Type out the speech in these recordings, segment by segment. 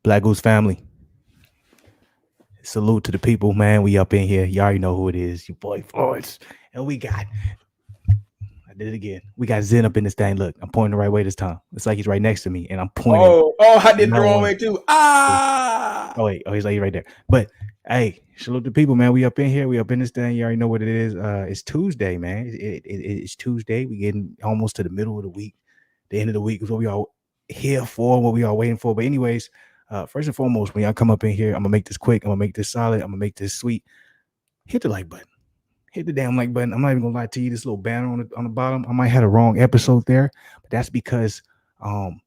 Black Goose family. Salute to the people, man. We up in here. You already know who it is. Your boy Fluence. And I did it again. We got Zen up in this thing. Look, I'm pointing the right way this time. It's like he's right next to me, and I'm pointing I did the that wrong one. way too. Oh wait, he's like right there. But hey, salute the people, man. We up in here. We up in this thing. You already know what it is. It's Tuesday, man. It's Tuesday. We getting almost to the middle of the week. The end of the week is what we all here for, what we all waiting for. But anyways, first and foremost, when y'all come up in here, I'm gonna make this quick. I'm gonna make this solid. I'm gonna make this sweet. Hit the like button. Hit the damn like button. I'm not even gonna lie to you. This little banner on the bottom. I might have the wrong episode there, but that's because um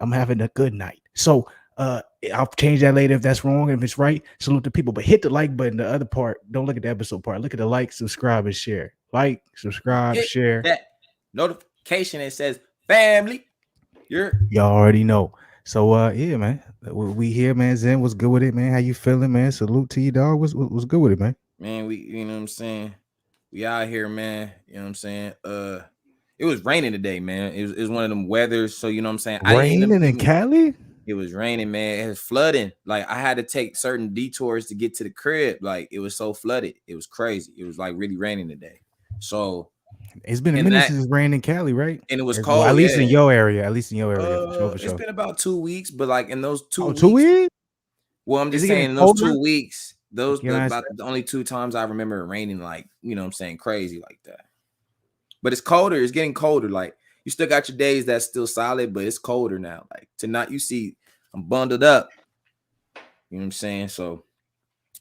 I'm having a good night. So I'll change that later if that's wrong. If it's right, salute the people. But hit the like button. The other part, don't look at the episode part. Look at the like, subscribe, and share. Like, subscribe, Hit share. that notification that says family. Y'all already know. So yeah, man. We here, man. Zen, what's good with it, man? How you feeling, man? Salute to you, dog. What's good with it, man? Man, we you know what I'm saying? We out here, man. You know what I'm saying? It was raining today, man. It was one of them weathers. So you know what I'm saying? I didn't end up Raining in getting Cali? it was raining, man. It was flooding. Like I had to take certain detours to get to the crib. Like it was so flooded. It was crazy. It was like really raining today. So It's been a and minute that since it's rained in Cali, right? and it was Well, at cold, least yeah. in your area. At least in your area, for sure, for It's sure. been about 2 weeks, but like in those two Oh, 2 weeks, weeks? well, I'm Is just it getting saying in those colder? 2 weeks, those Can I say? about the only two times I remember it raining, like you know what I'm saying, crazy like that. But it's colder, it's getting colder. Like you still got your days that's still solid, but it's colder now. Like tonight, you see, I'm bundled up. You know what I'm saying? So,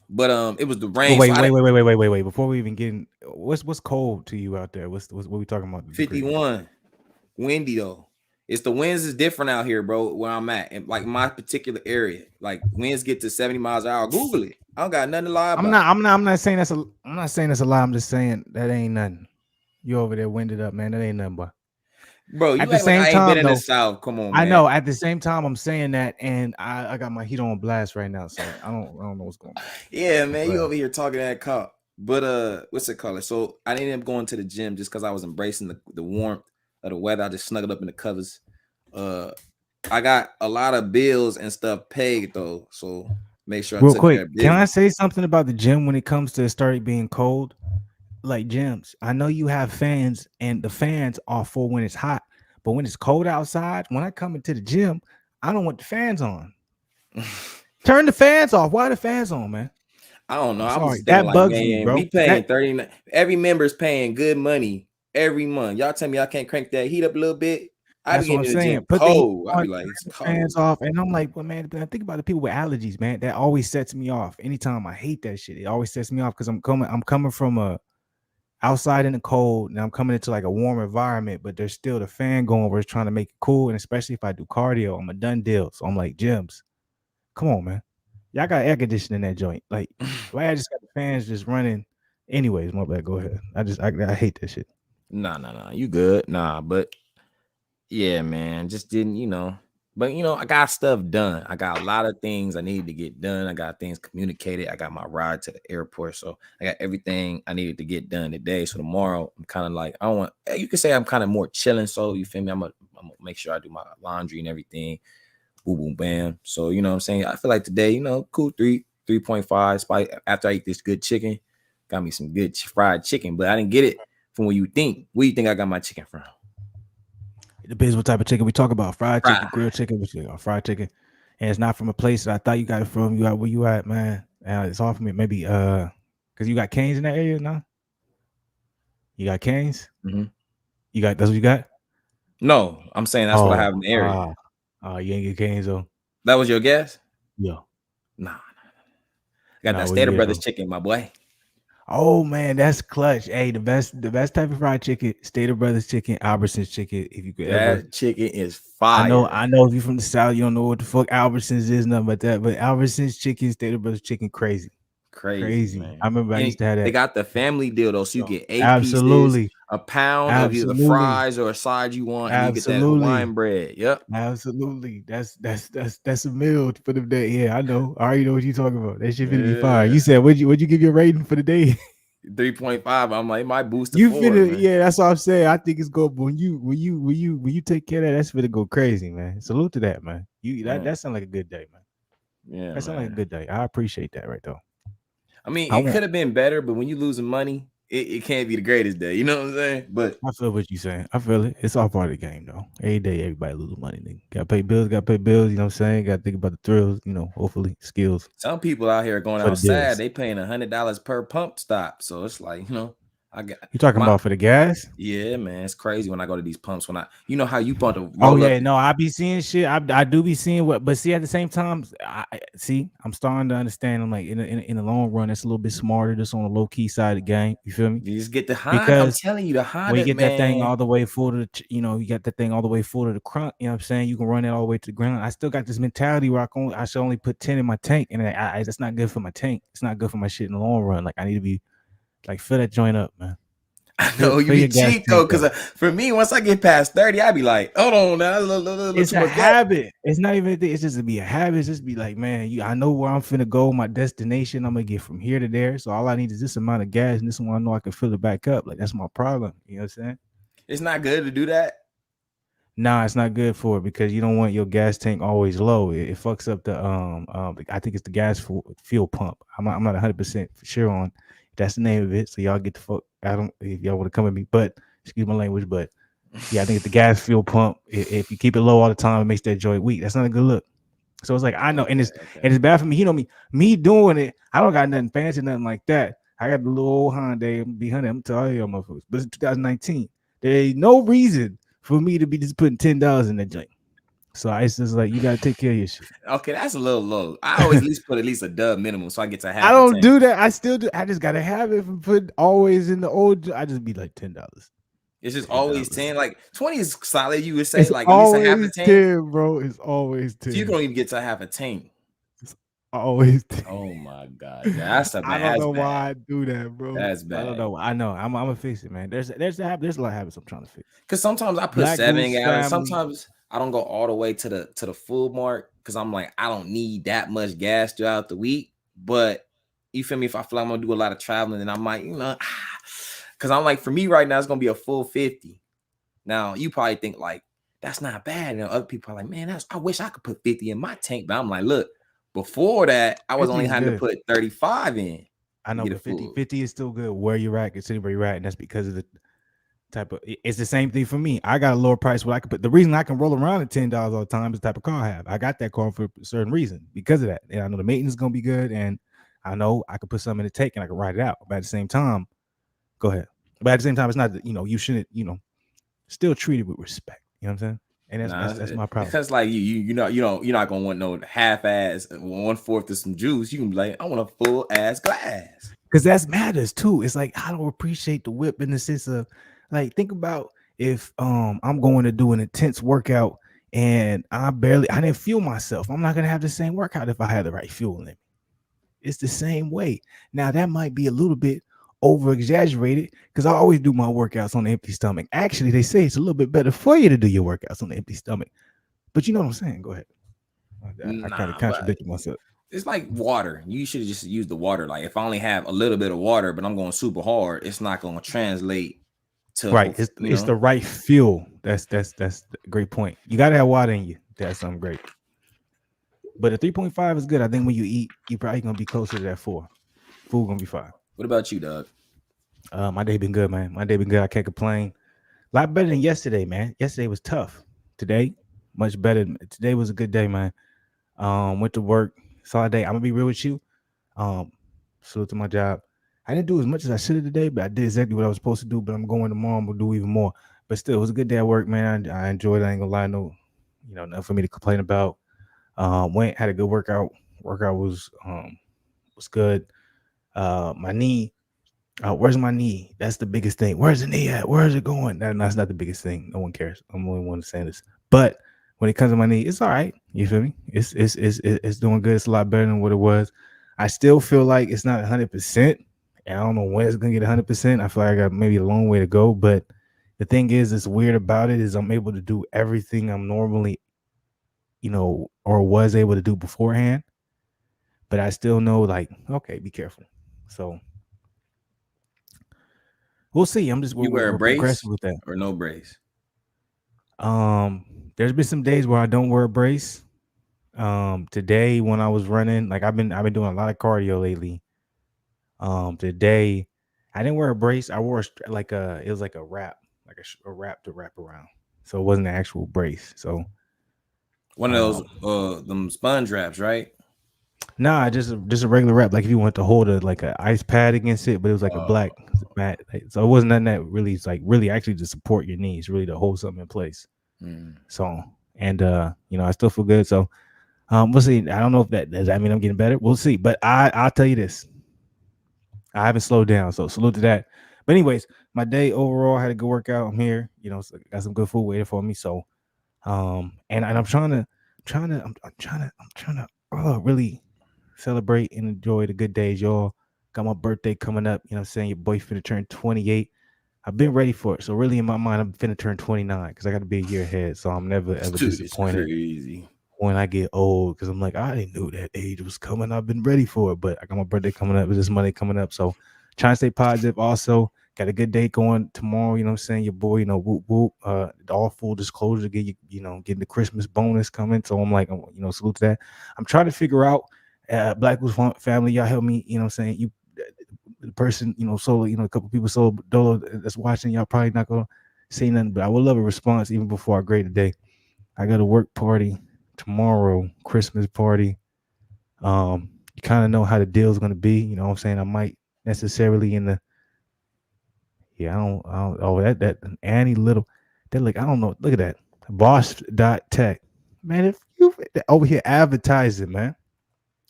but it was the Well, rain, so wait, I wait, didn't wait, wait, wait, wait, wait, wait. Before we even get in, what's cold to you out there? What's what we talking about the degrees? 51 windy though. It's the winds is different out here, bro. Where I'm at, and like my particular area, like winds get to 70 miles an hour. Google it. I don't got nothing to lie about. I'm not saying I'm not saying that's a lie. I'm just saying that ain't nothing. You over there winded up, man. That ain't nothing, but Bro, at you the act like same I ain't been time in the though, South. Come on, I man. know at the same time I'm saying that, and I got my heat on blast right now, so I don't know what's going on. Yeah, man, you But over here talking that cop. But what's it called? So I ended up going to the gym just because I was embracing the warmth of the weather. I just snuggled up in the covers. Uh, I got a lot of bills and stuff paid though, so make sure I real took care quick, of can I business. say something about the gym when it comes to starting being cold? Like gyms, I know you have fans, and the fans are for when it's hot, but when it's cold outside, when I come into the gym, I don't want the fans on. Turn the fans off. Why the fans on, man? I don't know. I'm I was sorry. just thinking That like, bugs me, man, bro. we paying That 30. Every member's paying good money every month. Y'all tell me I can't crank that heat up a little bit. I be that's what I'm getting in the saying. gym Put the heat cold. I on, be like, turn it's the cold. fans off. And I'm like, well, man, think about the people with allergies, man. That always sets me off. Anytime I hate that shit, it always sets me off because I'm coming from a outside in the cold and I'm coming into like a warm environment, but there's still the fan going where it's trying to make it cool. And especially if I do cardio, I'm a done deal. So I'm like, gyms, come on, man. Y'all got air conditioning in that joint. Like, why I just got the fans just running. Anyways, my bad. Go ahead. I hate that shit. Nah. You good? Nah, but yeah, man. Just didn't, But I got stuff done. I got a lot of things I needed to get done. I got things communicated. I got my ride to the airport. So I got everything I needed to get done today. So tomorrow I'm kind of like, I don't want you could say I'm kind of more chilling. So you feel me? I'm gonna make sure I do my laundry and everything. Boom, boom, bam. So you know what I'm saying? I feel like today, cool 3.5. After I eat this good chicken, got me some good fried chicken, but I didn't get it from where you think. Where you think I got my chicken from? It depends what type of chicken we talk about. Fried chicken, Fried. grilled chicken, fried chicken. And it's not from a place that I thought you got it from. You at where you at, man? It's off me. Maybe because you got canes in that area now. You got canes. Mm-hmm. You got that's what you got. No, I'm saying that's what I Oh, have in the area. you ain't get canes though. That was your guess? Yeah. Nah. I got No, that where you Stater get it Brothers from? chicken, my boy. Oh man, that's clutch. Hey, the best type of fried chicken, Stater Brothers chicken, Albertsons chicken. If you could ever, That chicken is fire. I know if you're from the South, you don't know what the fuck Albertsons is, nothing but that. But Albertsons chicken, Stater Brothers chicken, crazy, Crazy, crazy. I man. remember I And used to have they that. got the family deal though, so you Yo, get 8 pieces, absolutely, a pound of either absolutely, fries or a side you want, and you get that absolutely. Hawaiian bread. Yep. Absolutely. That's a meal for the day. Yeah, I know. I already know what you're talking about. That shit finna be fire. Yeah. You said what'd you give your rating for the day? 3.5. I'm like, it might boost to You 4, finna, man. yeah, that's what I'm saying. I think it's going when you take care of that, that's finna go crazy, man. Salute to that, man. That Man. sounds like a good day, man. Yeah, That sounds like a man. good day. I appreciate that right though. I mean, I it want could have been better, but when you losing money, it can't be the greatest day. You know what I'm saying? But I feel what you're saying. I feel it. It's all part of the game though. Every day everybody losing money. Nigga. Gotta pay bills, you know what I'm saying? Gotta think about the thrills, hopefully skills some people out here are going for the outside. deals. They paying $100 per pump stop. So it's like, I got You talking my about for the gas? yeah, man. It's crazy when I go to these pumps. When how you pump to Oh roll up. yeah, no, I be seeing shit. I do be seeing what, but see at the same time, I'm starting to understand. I'm like in the long run, it's a little bit smarter, just on the low key side of the game. You feel me? You just get the Honda. I'm Because telling you, the when you Honda, get that thing man. all the way full to you got that thing all the way full to the crunk. You know what I'm saying? You can run it all the way to the ground. I still got this mentality where I should only put 10 in my tank, and that's not good for my tank. It's not good for my shit in the long run. Like I need to be like fill that joint up, man. I know you Fill be your gas cheap though, tank because up. for me, once I get past 30, I be like, hold on now, a little It's too a much gas. habit. It's not even a thing. It's just to be a habit. It's just be like, man, I know where I'm finna go, my destination. I'm gonna get from here to there. So all I need is this amount of gas, and this one I know I can fill it back up. Like that's my problem. You know what I'm saying? It's not good to do that. Nah, it's not good for it because you don't want your gas tank always low. It fucks up the I think it's the fuel pump. I'm not 100% sure on if that's the name of it. So y'all get the fuck. I don't if y'all want to come at me, but excuse my language, but yeah, I think it's the gas fuel pump. If you keep it low all the time, it makes that joint weak. That's not a good look. So it's like I know, and Okay, it's okay. and it's bad for me. You know me doing it. I don't got nothing fancy, nothing like that. I got the little old Hyundai B100. I'm telling you, motherfuckers. But it's 2019. There ain't no reason for me to be just putting $10 in that joint. So it's just like you got to take care of your shit. Okay, that's a little low. I always at least put at least a dub minimum, so I get to I half a don't tank. do that. I still do. I just gotta have it from putting always in the old. I just be like $10. It's just Ten always dollars. 10. Like 20 is solid. You would say It's like at least a half a always tank. 10, bro. It's always So you 10. don't even get to half a tank. It's always 10. Oh my god, that's a I bad. don't That's know bad. why I do that, bro. That's I don't bad. know. I know. I'm gonna fix it, man. There's a lot of habits I'm trying to fix. Cause sometimes I put Black 7 Goose gallons. family. Sometimes I don't go all the way to the full mark because I'm like I don't need that much gas throughout the week. But you feel me? If I feel like I'm gonna do a lot of traveling, then I might, because I'm like for me right now it's gonna be a full 50. Now you probably think like that's not bad. And other people are like, man, I wish I could put 50 in my tank. But I'm like, look, before that I was 50 only is having to good. put 35 in I to know, get a but 50, full. 50 is still good where you're at, consider where you're at, and that's because of the type of it's the same thing for me. I got a lower price where I can put the reason I can roll around at $10 all the time is the type of car I have. I got that car for a certain reason because of that. And I know the maintenance is gonna be good, and I know I can put something in the tank and I can ride it out. But at the same time, go ahead. But at the same time, it's not that you shouldn't, still treat it with respect. You know what I'm saying? And that's Nah, that's that's my problem. it's like you're not gonna want no half ass 1/4 of some juice. You can be like, I want a full ass glass. Because that matters too. It's like I don't appreciate the whip in the sense of like think about if I'm going to do an intense workout and I didn't fuel myself. I'm not gonna have the same workout if I had the right fuel in it. It's the same way. Now that might be a little bit over exaggerated because I always do my workouts on an empty stomach. Actually, they say it's a little bit better for you to do your workouts on an empty stomach. But you know what I'm saying? Go ahead. I kind of Nah, but contradicted myself. it's like water. You should just use the water. Like if I only have a little bit of water, but I'm going super hard, it's not gonna translate to Right. hope, It's the right fuel. That's a great point. You gotta have water in you. That's something great. But a 3.5 is good. I think when you eat, you're probably gonna be closer to that 4. Food gonna be fine. What about you, Doug? My day been good, man. My day been good. I can't complain. A lot better than yesterday, man. Yesterday was tough. Today, much better. Today was a good day, man. Went to work. Solid day. I'm gonna be real with you. Um, salute to my job. I didn't do as much as I should have today, but I did exactly what I was supposed to do. But I'm going tomorrow. I'm gonna do even more. But still, it was a good day at work, man. I enjoyed it. I ain't gonna lie, no, nothing for me to complain about. Went had a good workout. Workout was good. My knee. Where's my knee? That's the biggest thing. Where's the knee at? Where is it going? That's not the biggest thing. No one cares. I'm the only one saying this. But when it comes to my knee, it's all right. You feel me? It's doing good. It's a lot better than what it was. I still feel like it's not 100%. And I don't know when it's gonna get 100%. I feel like I got maybe a long way to go. But the thing is, it's weird about it is I'm able to do everything I'm normally, or was able to do beforehand. But I still know, like, okay, be careful. So we'll see. I'm just You wear a we're progressing brace with that. or no brace? There's been some days where I don't wear a brace. Today when I was running, like I've been doing a lot of cardio lately. Today I didn't wear a brace. I wore like a it was like a wrap, like a wrap to wrap around. So it wasn't an actual brace. So One of those um them sponge wraps, right? nah, just a regular wrap. Like if you want to hold a like a ice pad against it, but it was like a Uh, black mat. So it wasn't nothing that really is like really actually to support your knees, really to hold something in place. mm. So and I still feel good. So we'll see. I don't know if that does that mean I'm getting better. We'll see. But I'll tell you this. I haven't slowed down. So salute to that. But anyways, my day overall I had a good workout. I'm here. So got some good food waiting for me. So and I'm trying to really celebrate and enjoy the good days, y'all. Got my birthday coming up. You know what I'm saying? Your boy finna turn 28. I've been ready for it. So really in my mind, I'm finna turn 29 because I got to be a year ahead. So I'm never ever Dude, it's disappointed crazy. when I get old because I'm like, I didn't know that age was coming. I've been ready for it, but I got my birthday coming up with this money coming up. So trying to stay positive. Also, got a good day going tomorrow. You know what I'm saying? Your boy, whoop whoop. All full disclosure, get getting the Christmas bonus coming. So I'm like, salute to that. I'm trying to figure out Black Wolf family, y'all help me, what I'm saying? You the person, solo, a couple people solo dolo that's watching, y'all probably not gonna say nothing, but I would love a response even before I grade today. I got a work party tomorrow, Christmas party. You kind of know how the deal's gonna be. You know what I'm saying? I might necessarily in the I don't oh that Annie Little that look I don't know. Look at that. Boss.tech. Man, if you over here advertising, man.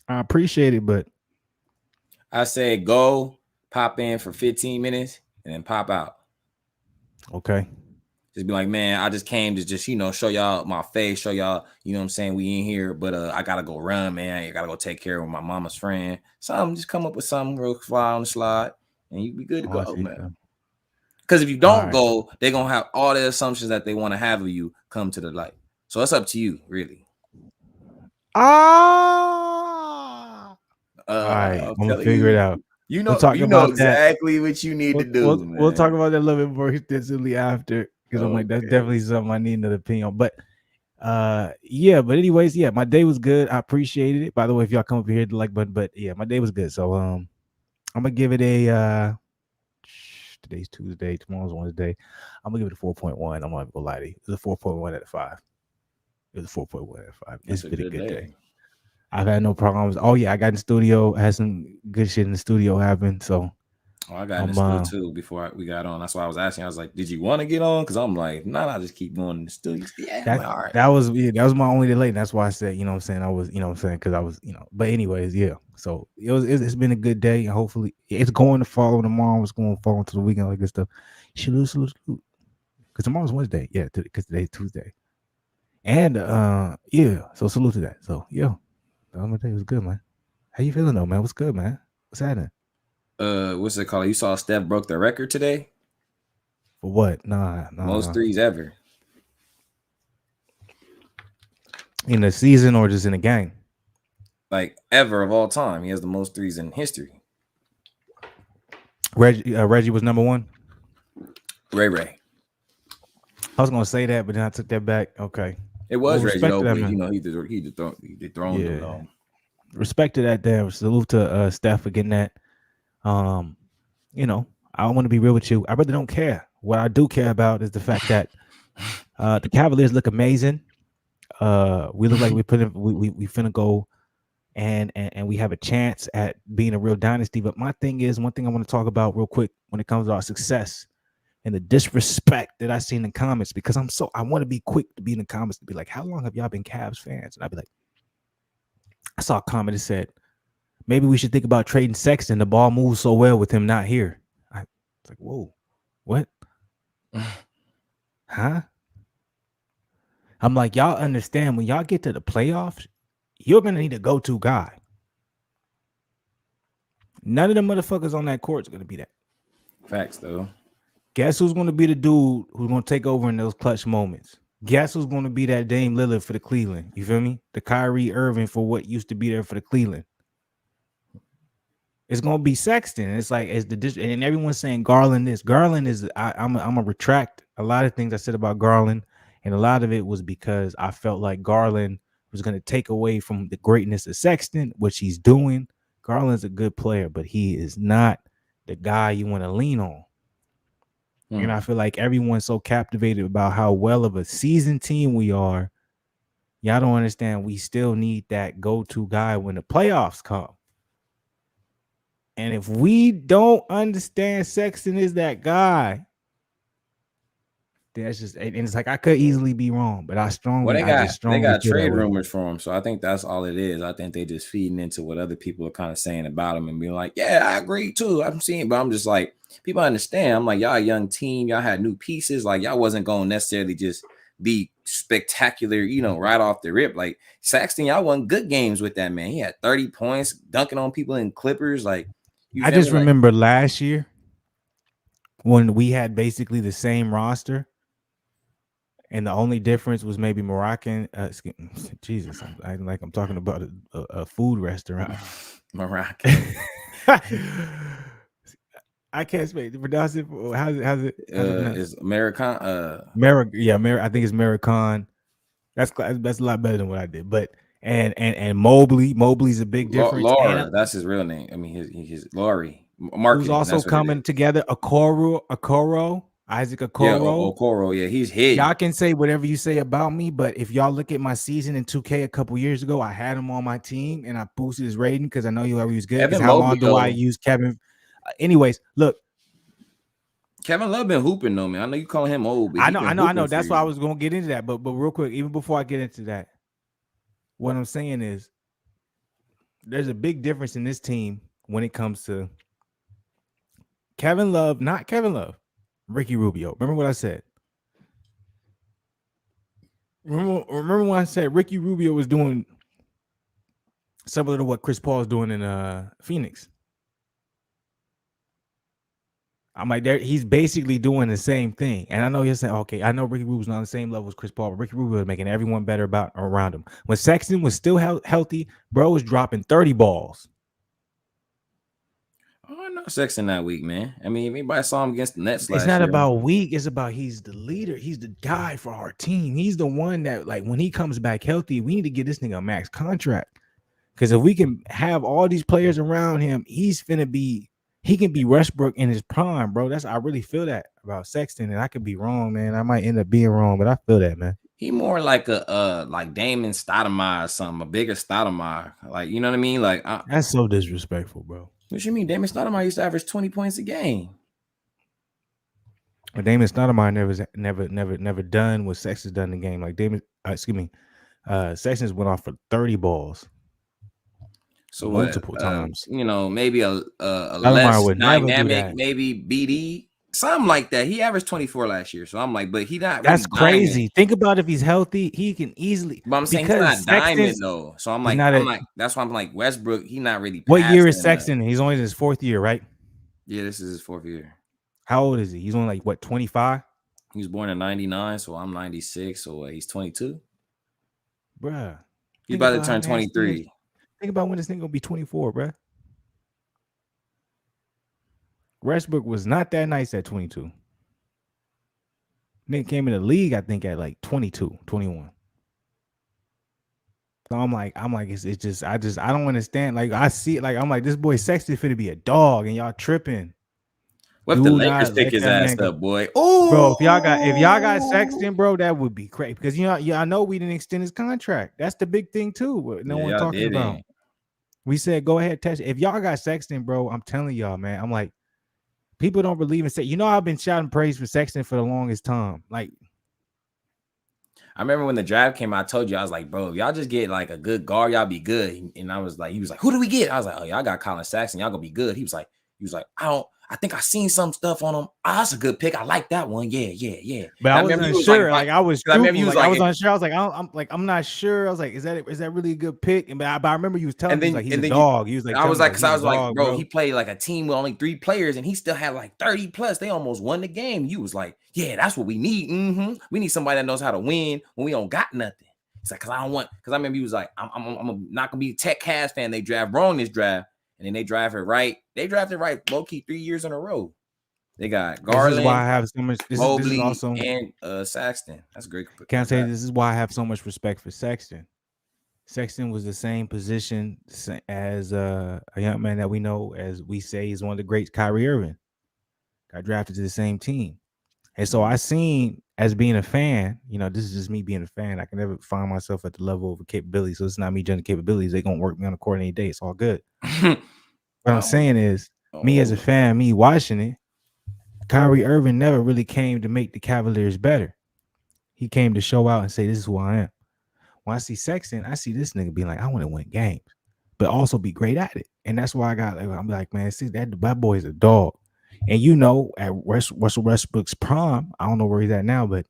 I appreciate it, but I say go pop in for 15 minutes and then pop out. okay. Just be like, man, I just came to just, show y'all my face, show y'all, you know what I'm saying, we in here, but I gotta go run, man. I gotta go take care of my mama's friend. Something, just come up with something real fly on the slide and you be good to Oh, I go, see. man. Because if you All don't right. go, they're gonna have all the assumptions that they want to have of you come to the light. So it's up to you, really. Ah. All right. I'm I'm gonna telling figure it you, out. you We'll know, talk you know about that. exactly what you need to do, We'll talk man. about that a little bit more extensively after because I'm like that's Okay. definitely something I need another opinion on. But yeah, but anyways, yeah, my day was good. I appreciated it. By the way, if y'all come up here to like but yeah, my day was good. So I'm gonna give it a today's Tuesday, tomorrow's Wednesday. I'm gonna give it a 4.1. I'm not gonna lie to you. It's a 4.1 out of 5. It was a 4.1 out of 5. It's That's a been a good good day. day. I've had no problems. Oh yeah, I got in the studio. I had some good shit in the studio happen. So Oh, I got in the I'm studio too before we got on. That's why I was asking. I was like, "Did you want to get on?" Because I'm like, "Nah, I just keep going in the studio." Yeah, I'm that like, "All right." that was my only delay. And that's why I said, you know what I'm saying? I was, what I'm saying, because I was, but anyways, yeah. So it's been a good day, and hopefully it's going to follow tomorrow. It's going to fall into the weekend, like this stuff. Salute. Because tomorrow's Wednesday. Yeah, because today's Tuesday. And yeah, so salute to that. So yeah, the other day was good, man. How you feeling though, man? What's good, man? What's happening? What's it called? You saw Steph broke the record today, For what? most Nah. threes ever, In the season or just in the game? like ever of all time. He has the most threes in history. Reggie was number one. Ray. I was gonna say that, but then I took that back. Okay. It Well, was Reggie respect to though, that, but man. he dethroned him Yeah. though. Respect to that there. Salute to Steph for getting that. Um, I want to be real with you. I really don't care. What I do care about is the fact that the Cavaliers look amazing. We look like we finna go and we have a chance at being a real dynasty. But my thing is one thing I want to talk about real quick when it comes to our success and the disrespect that I see in the comments because I want to be quick to be in the comments to be like, how long have y'all been Cavs fans? And I'd be like, I saw a comment that said, maybe we should think about trading Sexton. The ball moves so well with him not here. I was like, whoa, what? Huh? I'm like, y'all understand when y'all get to the playoffs, you're gonna need a go-to guy. None of the motherfuckers on that court is gonna be that. Facts though. Guess who's gonna be the dude who's gonna take over in those clutch moments? Guess who's gonna be that Dame Lillard for the Cleveland? You feel me? The Kyrie Irving for what used to be there for the Cleveland. it's gonna be Sexton. It's like and everyone's saying Garland this. Garland is I'm a retract a lot of things I said about Garland, and a lot of it was because I felt like Garland was gonna take away from the greatness of Sexton, which he's doing. Garland's a good player, but he is not the guy you want to lean on. And I feel like everyone's so captivated about how well of a seasoned team we are. Y'all don't understand. We still need that go-to guy when the playoffs come. And if we don't understand Sexton is that guy, that's just, and it's like I could easily be wrong, but I just strongly feel that trade way. rumors for him, so I think that's all it is. I think they just feeding into what other people are kind of saying about him and being like, yeah, I agree too. I'm seeing, but I'm just like, people understand. I'm like, y'all a young team, y'all had new pieces, like y'all wasn't going to necessarily just be spectacular, right off the rip. Like Saxton, y'all won good games with that man. He had 30 points, dunking on people in Clippers. Like, I just remember last year when we had basically the same roster. And the only difference was maybe Moroccan. Jesus, I'm talking about a food restaurant. Moroccan. I can't speak. Pronounce it. How's it? It's American. I think it's American. That's a lot better than what I did. But and Mobley's a big difference. Laura, that's his real name. I mean, his Laurie. Who's also coming together. Okoro. Isaac Okoro. Yeah, Okoro. Yeah, he's hit. Y'all can say whatever you say about me, but if y'all look at my season in 2K a couple years ago, I had him on my team and I boosted his rating because I know he was good. Because how long do I use Kevin? Anyways, look. Kevin Love been hooping though, man. I know you calling him old, but I know. That's why I was gonna get into that. But real quick, even before I get into that, what I'm saying is there's a big difference in this team when it comes to Kevin Love, not Kevin Love. Ricky Rubio. Remember what I said? Remember when I said Ricky Rubio was doing similar to what Chris Paul is doing in Phoenix? I'm like, he's basically doing the same thing. And I know you're saying, okay, I know Ricky Rubio's not on the same level as Chris Paul, but Ricky Rubio is making everyone better around him. When Sexton was still healthy, bro was dropping 30 balls. Oh, no, Sexton that week, man. I mean, anybody saw him against the Nets last year. It's not about weak. It's about he's the leader. He's the guy for our team. He's the one that, like, when he comes back healthy, we need to get this nigga a max contract. Because if we can have all these players around him, he can be Westbrook in his prime, bro. I really feel that about Sexton, and I could be wrong, man. I might end up being wrong, but I feel that, man. He more like a like Damon Stoudemire or something, a bigger Stoudemire. Like, you know what I mean? Like that's so disrespectful, bro. What you mean? Damon Stoudemire used to average 20 points a game. But Damon Stoudemire never done what Sexton's done in the game. Like Sexton's went off for 30 balls. So multiple times. Maybe a less dynamic, maybe BD, something like that. He averaged 24 last year. So I'm like, but he not. That's really crazy. Diamond. Think about if he's healthy, he can easily. But I'm saying he's not diamond though. So I'm like, that's why I'm like Westbrook. He not really. What year is Sexton? He's only in his 4th year, right? Yeah, this is his 4th year. How old is he? He's only like what, 25? He was born in 99, so I'm 96. So he's 22. Bruh, he's about to turn 23. Think about when this thing gonna be 24, bruh. Westbrook was not that nice at 22. Nick came in the league, I think, at like 22, 21. So I'm like, it's just, I don't understand. Like, I see it, like, I'm like, this boy Sexton finna be a dog, and y'all tripping. What if the Lakers pick his ass up, boy? Oh, bro, if y'all got Sexton, bro, that would be crazy. Because I know we didn't extend his contract. That's the big thing too. What no one talking about. We said go ahead, test it. If y'all got Sexton, bro, I'm telling y'all, man. I'm like, people don't believe in Sexton. I've been shouting praise for Sexton for the longest time. Like, I remember when the draft came out, I told you, I was like, bro, if y'all just get like a good guard, y'all be good. And I was like, he was like, who do we get? I was like, oh, y'all got Colin Sexton, y'all gonna be good. He was like, I think I seen some stuff on him. Oh, that's a good pick. I like that one. Yeah. But I wasn't sure. Like, I was. I remember you was like, I was unsure. I was like, I'm not sure. I was like, is that really a good pick? But I remember you was telling me like he's a dog. He was like, I was like, bro, he played like a team with only 3 players, and he still had like 30 plus. They almost won the game. You was like, yeah, that's what we need. We need somebody that knows how to win when we don't got nothing. It's like, because I remember he was like, I'm not gonna be a Tech Cavs fan. They draft wrong this draft. and then they drafted right. They drafted right low key 3 years in a row. They got This is why I Garland, have so much. This is Mobley, also. and Saxton. That's great. Can I say this is why I have so much respect for Sexton. Sexton was the same position as a young man that we know, as we say, is one of the greats, Kyrie Irving. Got drafted to the same team. And so I seen, as being a fan, this is just me being a fan. I can never find myself at the level of capability. So it's not me judging capabilities. They're going to work me on the court any day. It's all good. What I'm saying is, me as a fan, me watching it, Kyrie Irving never really came to make the Cavaliers better. He came to show out and say, this is who I am. When I see Sexton, I see this nigga being like, I want to win games, but also be great at it. And that's why I'm like, man, see, that boy is a dog. And at Russell Westbrook's prime, I don't know where he's at now, but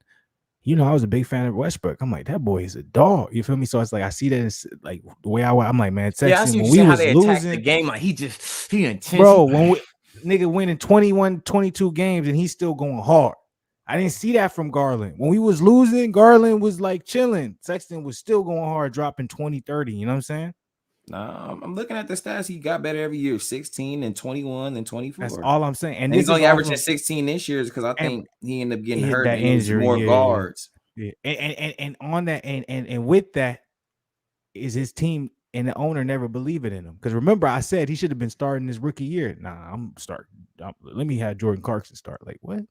I was a big fan of Westbrook. I'm like, that boy is a dog. You feel me? So it's like I see that as, like, the way I'm like, man, Sexton, yeah, I see when you we how was they losing the game, like he intense. Bro, when nigga winning 21, 22 games and he's still going hard. I didn't see that from Garland. When we was losing, Garland was like chilling. Sexton was still going hard, dropping 20, 30. You know what I'm saying? Nah, I'm looking at the stats. He got better every year, 16 and 21 and 24. That's all I'm saying. And he's only averaging 16 this year because I think he ended up getting hurt that and injury, more guards. Yeah. And on that, and with that, is his team and the owner never believe it in him. Because remember, I said he should have been starting his rookie year. Nah, I'm starting. Let me have Jordan Clarkson start. Like, what?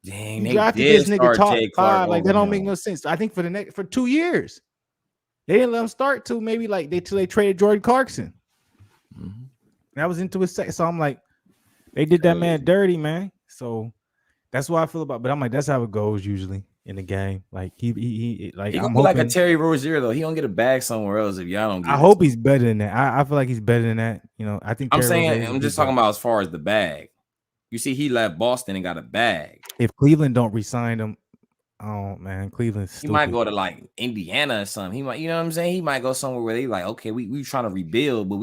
Dang, you drafted this nigga top 5. Like, that don't make no sense. I think for 2 years, they didn't let him start till maybe like till they traded Jordan Clarkson. Mm-hmm. That was into his second. So I'm like, they did that man dirty, man. So that's what I feel about. But I'm like, that's how it goes usually in the game. Like he like I'm hoping like a Terry Rozier though. He don't get a bag somewhere else if y'all don't get. I hope he's better than that. I feel like he's better than that. I think I'm just talking about as far as the bag. You see, he left Boston and got a bag. If Cleveland don't re-sign him, oh man, Cleveland's stupid. He might go to like Indiana or something. He might, you know what I'm saying? He might go somewhere where they like, okay, we trying to rebuild, but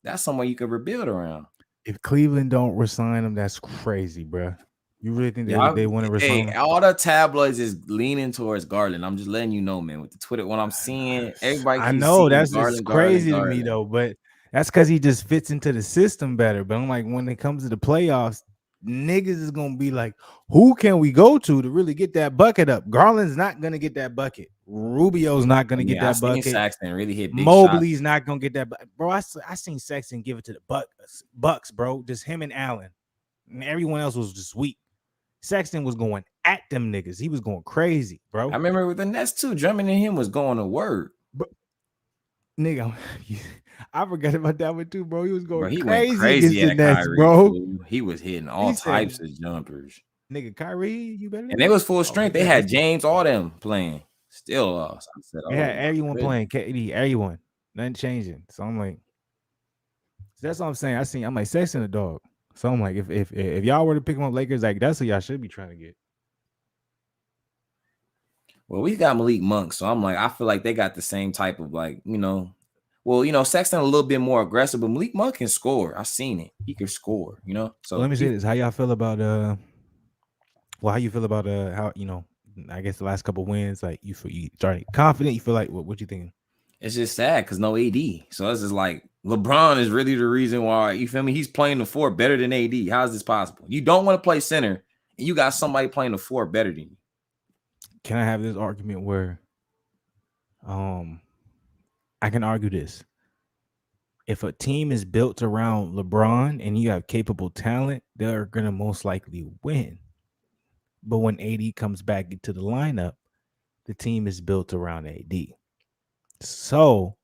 that's somewhere you can rebuild around. If Cleveland don't resign him, that's crazy, bro. You really think they want to resign him? All the tabloids is leaning towards Garland. I'm just letting you know, man. With the Twitter, what I'm seeing, everybody. I know that's just crazy to me though, but that's because he just fits into the system better. But I'm like, when it comes to the playoffs, niggas is gonna be like, who can we go to really get that bucket up? Garland's not gonna get that bucket. Rubio's not gonna get that bucket. Sexton really hit big Mobley's shots. not gonna get that, bro. I seen Sexton give it to the Bucks, bro. Just him and Allen, and everyone else was just weak. Sexton was going at them niggas. He was going crazy, bro. I remember with the Nets too. Drummond and him was going to work. Nigga, I forgot about that one too, bro. He was going he crazy, went crazy against the Nets, bro. He was hitting all types of jumpers. Nigga, Kyrie, you better. And they was full strength. They had James, all them playing. Still lost. I said, they had everyone playing. KD, everyone. Nothing changing. So I'm like, that's what I'm saying. I'm like, Sexton a dog. So I'm like, if y'all were to pick him up Lakers, like that's what y'all should be trying to get. Well, we got Malik Monk, so I'm like, I feel like they got the same type of Sexton a little bit more aggressive, but Malik Monk can score. I've seen it. He can score, So let me say this: how y'all feel about how you feel about how I guess the last couple wins, like you starting confident? You feel like what you thinking? It's just sad because no AD, so it's just like LeBron is really the reason why. You feel me? He's playing the 4 better than AD. How is this possible? You don't want to play center, and you got somebody playing the 4 better than you. Can I have this argument where, I can argue this: if a team is built around LeBron and you have capable talent, they're gonna most likely win. But when AD comes back into the lineup, the team is built around AD. So,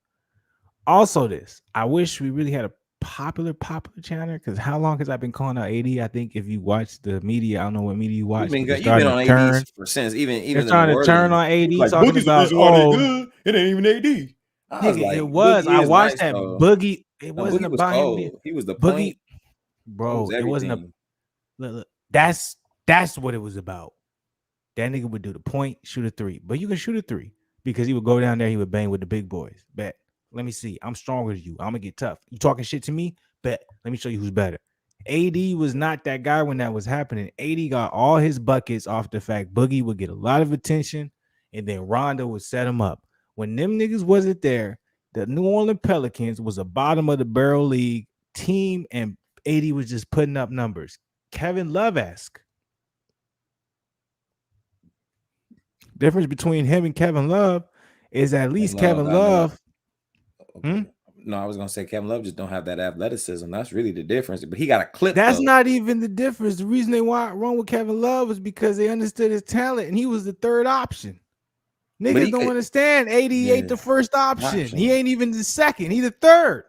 also this, I wish we really had a popular channel, because how long has I been calling out AD? I think if you watch the media, I don't know what media you watch. You've been on AD since even they're trying to turn on AD, like, talking about good. It ain't even AD. It was. I watched that Boogie. It wasn't about him. He was the Boogie, point. bro. It wasn't look. That's what it was about. That nigga would do the point, shoot a 3, but you can shoot a 3 because he would go down there. He would bang with the big boys. Bet. Let me see. I'm stronger than you. I'm gonna get tough. You talking shit to me? Bet. Let me show you who's better. AD was not that guy when that was happening. AD got all his buckets off the fact Boogie would get a lot of attention, and then Rondo would set him up. When them niggas wasn't there, the New Orleans Pelicans was a bottom of the barrel league team, and AD was just putting up numbers. Kevin Love-esque. Difference between him and Kevin Love is at least Love, Kevin I know. Love. Okay. No, I was gonna say Kevin Love just don't have that athleticism. That's really the difference. But he got a clip. That's though. not even the difference. The reason they went wrong with Kevin Love was because they understood his talent, and he was the third option. Niggas don't understand. AD ain't the first option. He ain't even the second. He the third.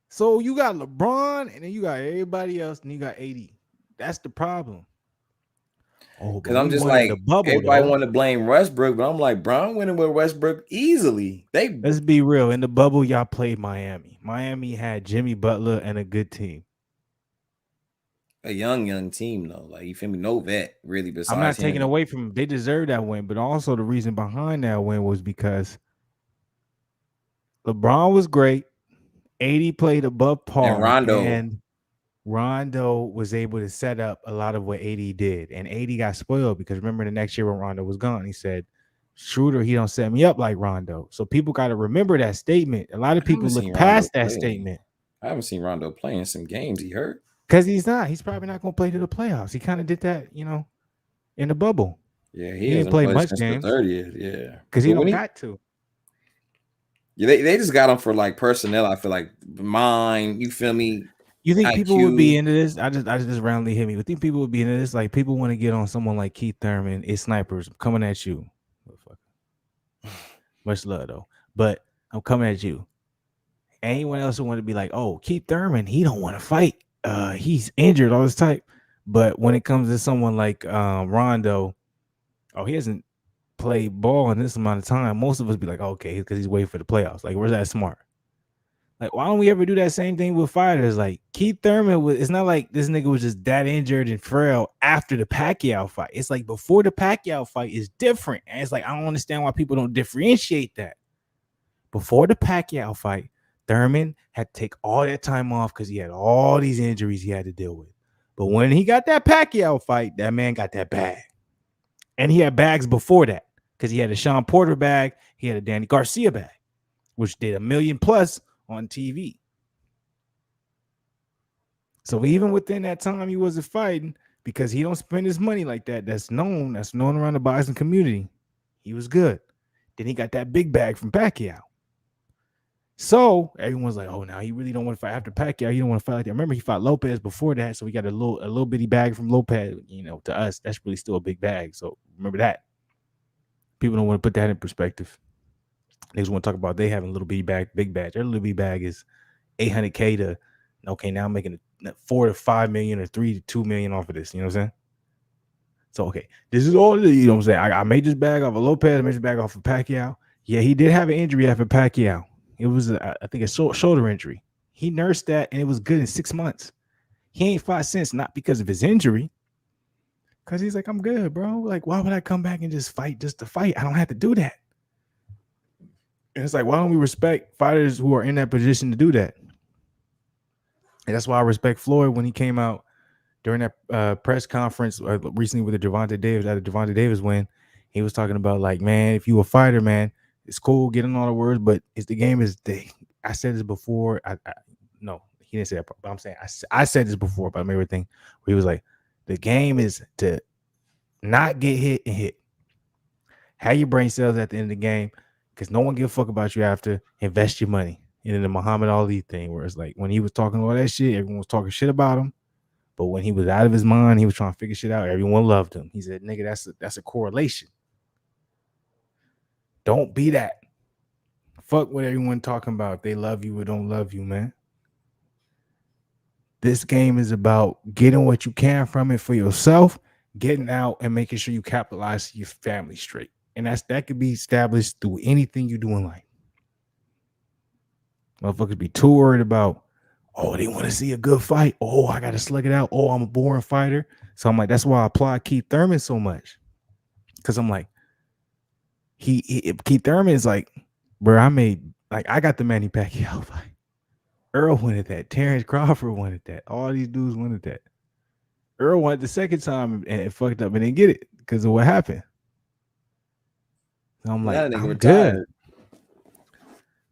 So you got LeBron, and then you got everybody else, and you got AD. That's the problem. Oh, because I'm just like, everybody want to blame Westbrook, but I'm like, Brown winning with Westbrook easily. Let's be real. In the bubble, y'all played Miami. Miami had Jimmy Butler and a good team. A young team, though. Like, you feel me? No vet, really, besides I'm not taking away from them. They deserve that win, but also the reason behind that win was because LeBron was great. AD played above par. And Rondo was able to set up a lot of what AD did. And AD got spoiled because remember the next year when Rondo was gone, he said, Schroeder, he don't set me up like Rondo. So people got to remember that statement. A lot of people look past that statement. I haven't seen Rondo play in some games. He hurt. Because he's not. He's probably not going to play to the playoffs. He kind of did that, in the bubble. Yeah, he didn't play much games. The 30th, yeah. Because he don't got to. Yeah, they just got him for like personnel. I feel like mine. You feel me? You think people would be into this? I just randomly hit me. You think people would be into this? Like people want to get on someone like Keith Thurman. It's snipers coming at you. Much love though, but I'm coming at you. Anyone else who want to be like, oh, Keith Thurman, he don't want to fight. He's injured, all this type. But when it comes to someone like Rondo, he hasn't played ball in this amount of time. Most of us be like, okay, because he's waiting for the playoffs. Like, where's that smart? Like, why don't we ever do that same thing with fighters? Like, Keith Thurman it's not like this nigga was just that injured and frail after the Pacquiao fight. It's like before the Pacquiao fight is different. And it's like, I don't understand why people don't differentiate that. Before the Pacquiao fight, Thurman had to take all that time off because he had all these injuries he had to deal with. But when he got that Pacquiao fight, that man got that bag. And he had bags before that because he had a Sean Porter bag. He had a Danny Garcia bag, which did $1 million+ on TV. So even within that time, he wasn't fighting because he don't spend his money like that. That's known around the boxing community. He was good. Then he got that big bag from Pacquiao. So everyone's like, oh, now he really don't want to fight after Pacquiao. He don't want to fight like that. Remember, he fought Lopez before that. So we got a little bitty bag from Lopez. To us, that's really still a big bag. So remember that. People don't want to put that in perspective. They just want to talk about they having a little bitty bag, big bag. Their little bitty bag is $800K to, okay, now I'm making $4 to $5 million or $3 to $2 million off of this. You know what I'm saying? So, okay, this is all, you know what I'm saying? I made this bag off of Lopez. I made this bag off of Pacquiao. Yeah, he did have an injury after Pacquiao. It was, I think, a shoulder injury. He nursed that, and it was good in 6 months. He ain't fought since, not because of his injury. Because he's like, I'm good, bro. Like, why would I come back and just fight just to fight? I don't have to do that. And it's like, why don't we respect fighters who are in that position to do that? And that's why I respect Floyd when he came out during that press conference recently with the Gervonta Davis, at the Gervonta Davis win. He was talking about, like, man, if you a fighter, man, it's cool getting all the words, but it's the game is the. I said this before. No, he didn't say that, but I'm saying I said this before about everything. Where he was like, the game is to not get hit and hit. Have your brain cells at the end of the game, because no one give a fuck about you after. Invest your money. And then the Muhammad Ali thing, where it's like when he was talking all that shit, everyone was talking shit about him. But when he was out of his mind, he was trying to figure shit out. Everyone loved him. He said, nigga, that's a correlation. Don't be that. Fuck what everyone talking about. They love you or don't love you, man. This game is about getting what you can from it for yourself, getting out and making sure you capitalize your family straight. And that could be established through anything you do in life. Motherfuckers be too worried about, oh, they want to see a good fight. Oh, I got to slug it out. Oh, I'm a boring fighter. So I'm like, that's why I applaud Keith Thurman so much. Because I'm like, Keith Thurman is like, bro, I got the Manny Pacquiao fight. Earl wanted that. Terrence Crawford wanted that. All these dudes wanted that. Earl wanted the second time and it fucked up and didn't get it because of what happened. So I'm like, I'm good.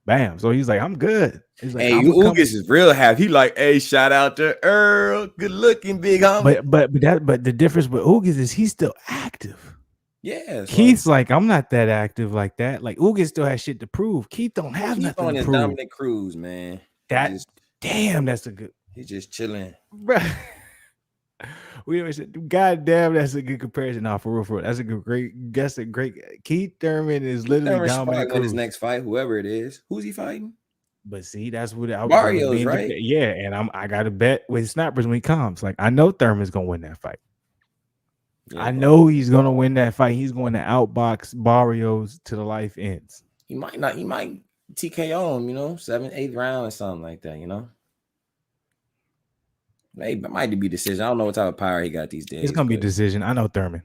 Bam. So he's like, I'm good. He's like, Hey, I'm becoming. Ugas is real happy. He like, hey, shout out to Earl. Good looking, big homie. But the difference with Ugas is he's still active. Yeah, so Keith's like, I'm not that active like that. Like Ugas still has shit to prove. Keith don't have Keith nothing on to his prove. Dominic Cruz, man. That damn, that's a good. He's just chilling. Bruh. We always said, God damn, that's a good comparison. Nah, for real. That's a great. Keith Thurman is literally Thurman should Dominic probably win his Cruz. next fight, whoever it is. Who's he fighting? But see, that's what I was Barrios, being. right? Yeah, and I got to bet with snappers when he comes. Like I know Thurman's gonna win that fight. Yeah, I know he's gonna win that fight. He's going to outbox Barrios to the life ends. He might not. He might TKO him. 7th, 8th round or something like that. Maybe it might be decision. I don't know what type of power he got these days. It's gonna be a decision. I know Thurman.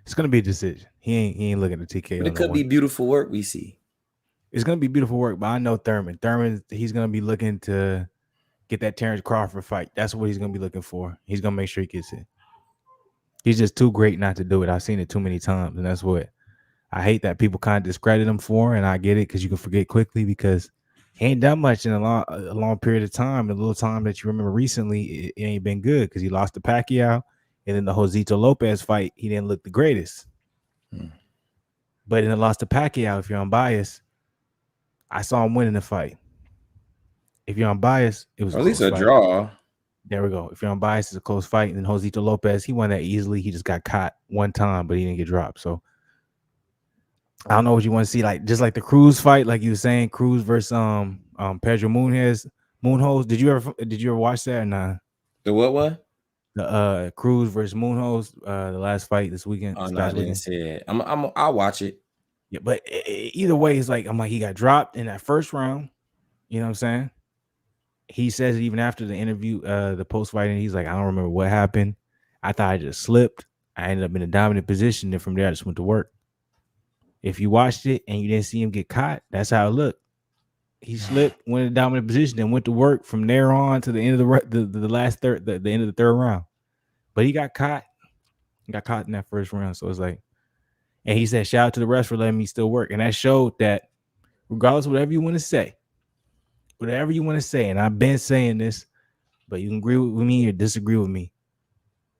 It's gonna be a decision. He ain't looking to TKO. But it could be beautiful work. We see. It's gonna be beautiful work, but I know Thurman. He's gonna be looking to get that Terrence Crawford fight. That's what he's gonna be looking for. He's gonna make sure he gets it. He's just too great not to do it. I've seen it too many times, and that's what I hate that people kind of discredit him for. And I get it because you can forget quickly because he ain't done much in a long period of time. The little time that you remember recently, it ain't been good because he lost to Pacquiao, and then the Josito Lopez fight, he didn't look the greatest. But in the loss to Pacquiao, if you're unbiased, I saw him winning the fight. If you're unbiased, it was at least a fight. draw. There we go. If you're unbiased, it's a close fight. And then Josito Lopez, he won that easily. He just got caught one time, but he didn't get dropped. So I don't know what you want to see, like just like the Cruz fight, like you were saying, Cruz versus Pedro Moonhoz. Did you ever watch that or nah? The what? The Cruz versus Moonhoz, the last fight this weekend. Oh no, I didn't see it. I'll watch it. Yeah, but either way, it's like I'm like he got dropped in that first round. You know what I'm saying? He says it even after the interview, the post fight, and he's like, I don't remember what happened. I thought I just slipped. I ended up in a dominant position, and from there I just went to work. If you watched it and you didn't see him get caught, that's how it looked. He slipped, went in a dominant position, and went to work from there on to the end of the last third, the end of the third round. But he got caught. He got caught in that first round. So it's like, and he said, shout out to the rest for letting me still work. And that showed that regardless of whatever you want to say, and I've been saying this, but you can agree with me or disagree with me.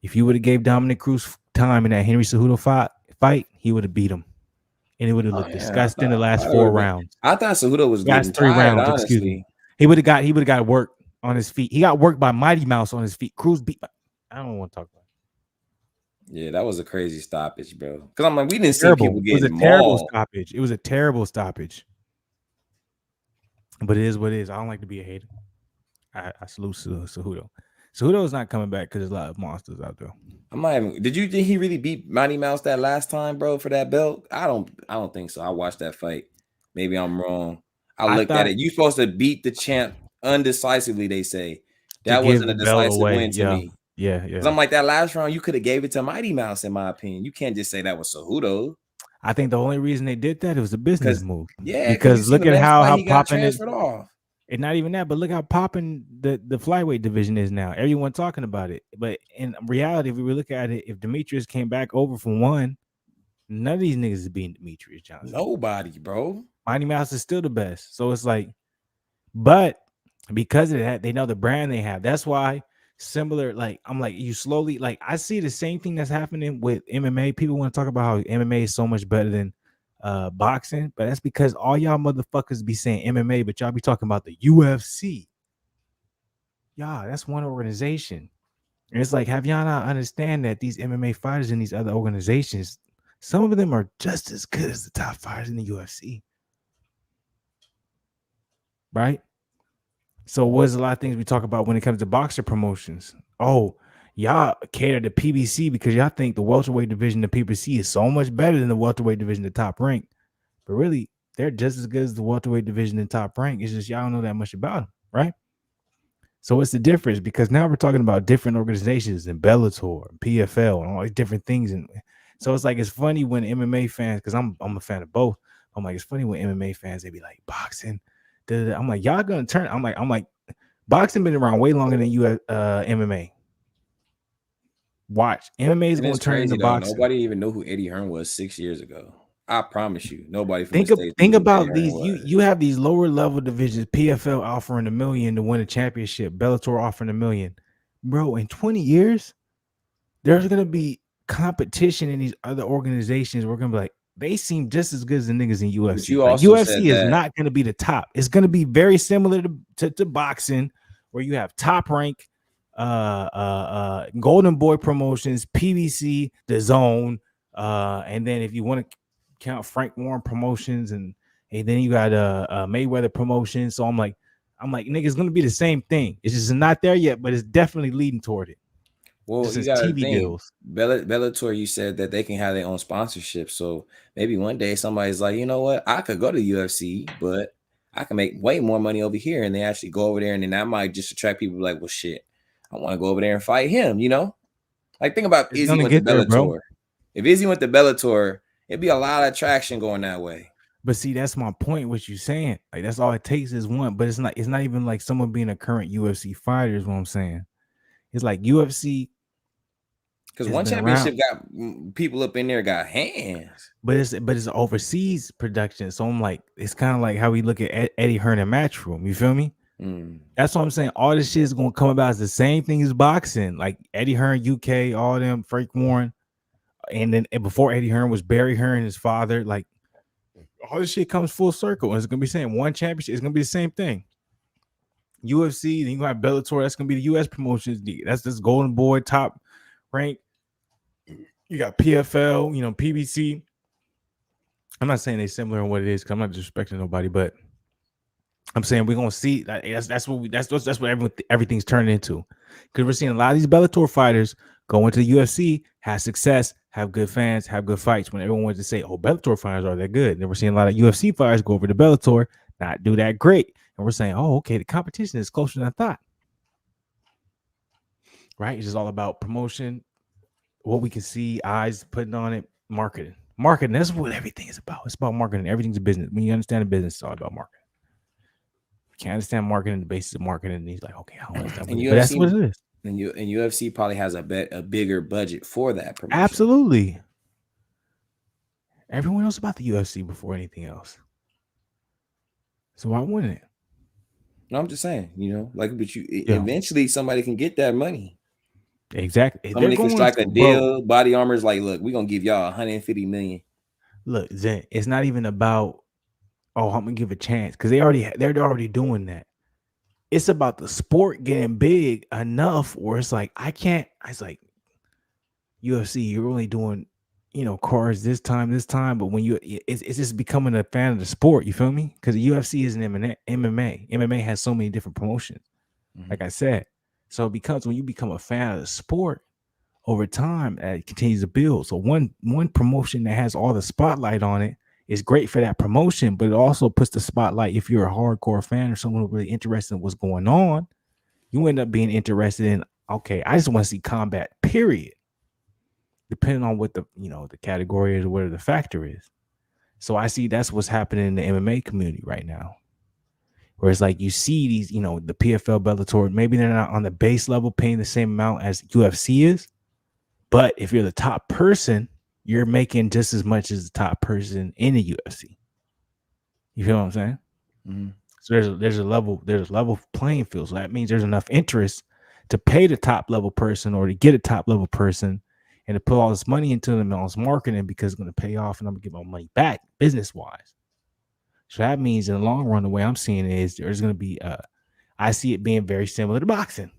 If you would have gave Dominic Cruz time in that Henry Cejudo fight, he would have beat him. And it would have looked disgusting the last 4 rounds. I thought Cejudo was getting 3 tired, rounds, honestly. excuse me. He would have got work on his feet. He got worked by Mighty Mouse on his feet. Cruz beat. I don't want to talk about it. Yeah, that was a crazy stoppage, bro. Because I'm like, we didn't see people getting It was a terrible stoppage. It was a terrible stoppage. But it is what it is. I don't like to be a hater. I salute Cejudo. Cejudo is not coming back because there's a lot of monsters out there. Did you think he really beat Mighty Mouse that last time, bro, for that belt? I don't think so. I watched that fight. Maybe I'm wrong. I looked at it. You supposed to beat the champ undecisively, they say. That wasn't a decisive win to me. Yeah. Because I'm like, that last round, you could have gave it to Mighty Mouse, in my opinion. You can't just say that was Cejudo. I think the only reason they did that, it was a business move. Yeah, because look at how popping it. Off. And not even that, but look how popping the flyweight division is now. Everyone talking about it. But in reality, if we look at it, if Demetrius came back over from 1, none of these niggas is beating Demetrius Johnson. Nobody, bro. Mighty Mouse is still the best. So it's like, but because of that, they know the brand they have. That's why similar, like, I'm like, you slowly, like, I see the same thing that's happening with MMA. People want to talk about how MMA is so much better than boxing, but that's because all y'all motherfuckers be saying MMA, but y'all be talking about the UFC. Y'all, that's one organization. And it's like, have y'all not understand that these MMA fighters in these other organizations, some of them are just as good as the top fighters in the UFC. Right? So what's a lot of things we talk about when it comes to boxer promotions? Oh, y'all cater to PBC because y'all think the welterweight division, the PBC, is so much better than the welterweight division, the top rank. But really, they're just as good as the welterweight division in top rank. It's just y'all don't know that much about them, right? So what's the difference? Because now we're talking about different organizations and Bellator and PFL and all these different things. And so it's like, it's funny when MMA fans, because I'm a fan of both. I'm like, it's funny when MMA fans, they be like, boxing. I'm like, y'all gonna turn. I'm like, boxing been around way longer than you MMA. Watch, MMA is going to turn into boxing. Nobody even knew who Eddie Hearn was 6 years ago. I promise you, nobody from the Think States think losing Eddie about Hearn these. was. You have these lower level divisions. PFL offering $1 million to win a championship. Bellator offering $1 million, bro. In 20 years, there's gonna be competition in these other organizations. We're gonna be like, they seem just as good as the niggas in But UFC. you Like also said UFC is that not gonna be the top. It's gonna be very similar to boxing, where you have top rank, Golden Boy Promotions, PBC, The Zone, and then if you want to count Frank Warren Promotions, and then you got Mayweather Promotions. So I'm like, nigga, it's gonna be the same thing. It's just not there yet, but it's definitely leading toward it. well, Just you as got to TV think deals. Bellator. You said that they can have their own sponsorship, so maybe one day somebody's like, you know what, I could go to UFC, but I can make way more money over here, and they actually go over there, and then that might just attract people like, well, shit, I want to go over there and fight him. You know, like think about It's Izzy gonna went to get there, bro. Bellator. If Izzy went to Bellator, it'd be a lot of traction going that way. But see, that's my point. What you saying? Like that's all it takes is one. But it's not. It's not even like someone being a current UFC fighter. Is what I'm saying. It's like UFC Because has one been around, championship got people up in there got hands. but it's overseas production. So I'm like, it's kind of like how we look at Eddie Hearn and Matchroom. You feel me? That's what I'm saying. All this shit is gonna come about as the same thing as boxing. Like Eddie Hearn, UK, all them, Frank Warren, and then before Eddie Hearn was Barry Hearn, his father. Like all this shit comes full circle. And it's gonna be saying one championship. It's gonna be the same thing. UFC, then you got Bellator. That's gonna be the US promotions. That's this Golden Boy top rank. You got PFL, PBC. I'm not saying they're similar in what it is because I'm not disrespecting nobody, but I'm saying we're gonna see that's what everything's turned into. Because we're seeing a lot of these Bellator fighters go into the UFC, have success, have good fans, have good fights. When everyone wants to say, "Oh, Bellator fighters are that good," and then we're seeing a lot of UFC fighters go over to Bellator, not do that great, and we're saying, "Oh, okay, the competition is closer than I thought." Right? It's just all about promotion, what we can see, eyes putting on it, marketing. Marketing, that's what everything is about. It's about marketing. Everything's a business. When you understand the business, it's all about marketing. You can't understand marketing, the basis of marketing, and he's like, okay, I don't understand, but that's what it is. And UFC probably has a bigger budget for that promotion. Absolutely. Everyone knows about the UFC before anything else. So why wouldn't it? No, I'm just saying, but eventually somebody can get that money. Exactly. Somebody can strike a deal. Body Armor's like, look, we're gonna give y'all 150 million. Look, Zen, it's not even about, oh, I'm gonna give a chance, because they're already doing that. It's about the sport getting big enough where it's like, it's like UFC, you're only doing, cards this time, but when it's just becoming a fan of the sport, you feel me? Because the UFC is an MMA. MMA has so many different promotions, like I said. So it becomes, when you become a fan of the sport, over time, it continues to build. So one promotion that has all the spotlight on it is great for that promotion, but it also puts the spotlight, if you're a hardcore fan or someone who's really interested in what's going on, you end up being interested in, okay, I just want to see combat, period. Depending on what the category is or whatever the factor is. So I see that's what's happening in the MMA community right now. Where it's like you see these, the PFL, Bellator, maybe they're not on the base level paying the same amount as UFC is, but if you're the top person, you're making just as much as the top person in the UFC. You feel what I'm saying? Mm-hmm. So there's a level playing field. So that means there's enough interest to pay the top level person or to get a top level person and to put all this money into them and all this marketing, because it's going to pay off and I'm going to get my money back business wise. So that means in the long run, the way I'm seeing it is there's going to be, I see it being very similar to boxing.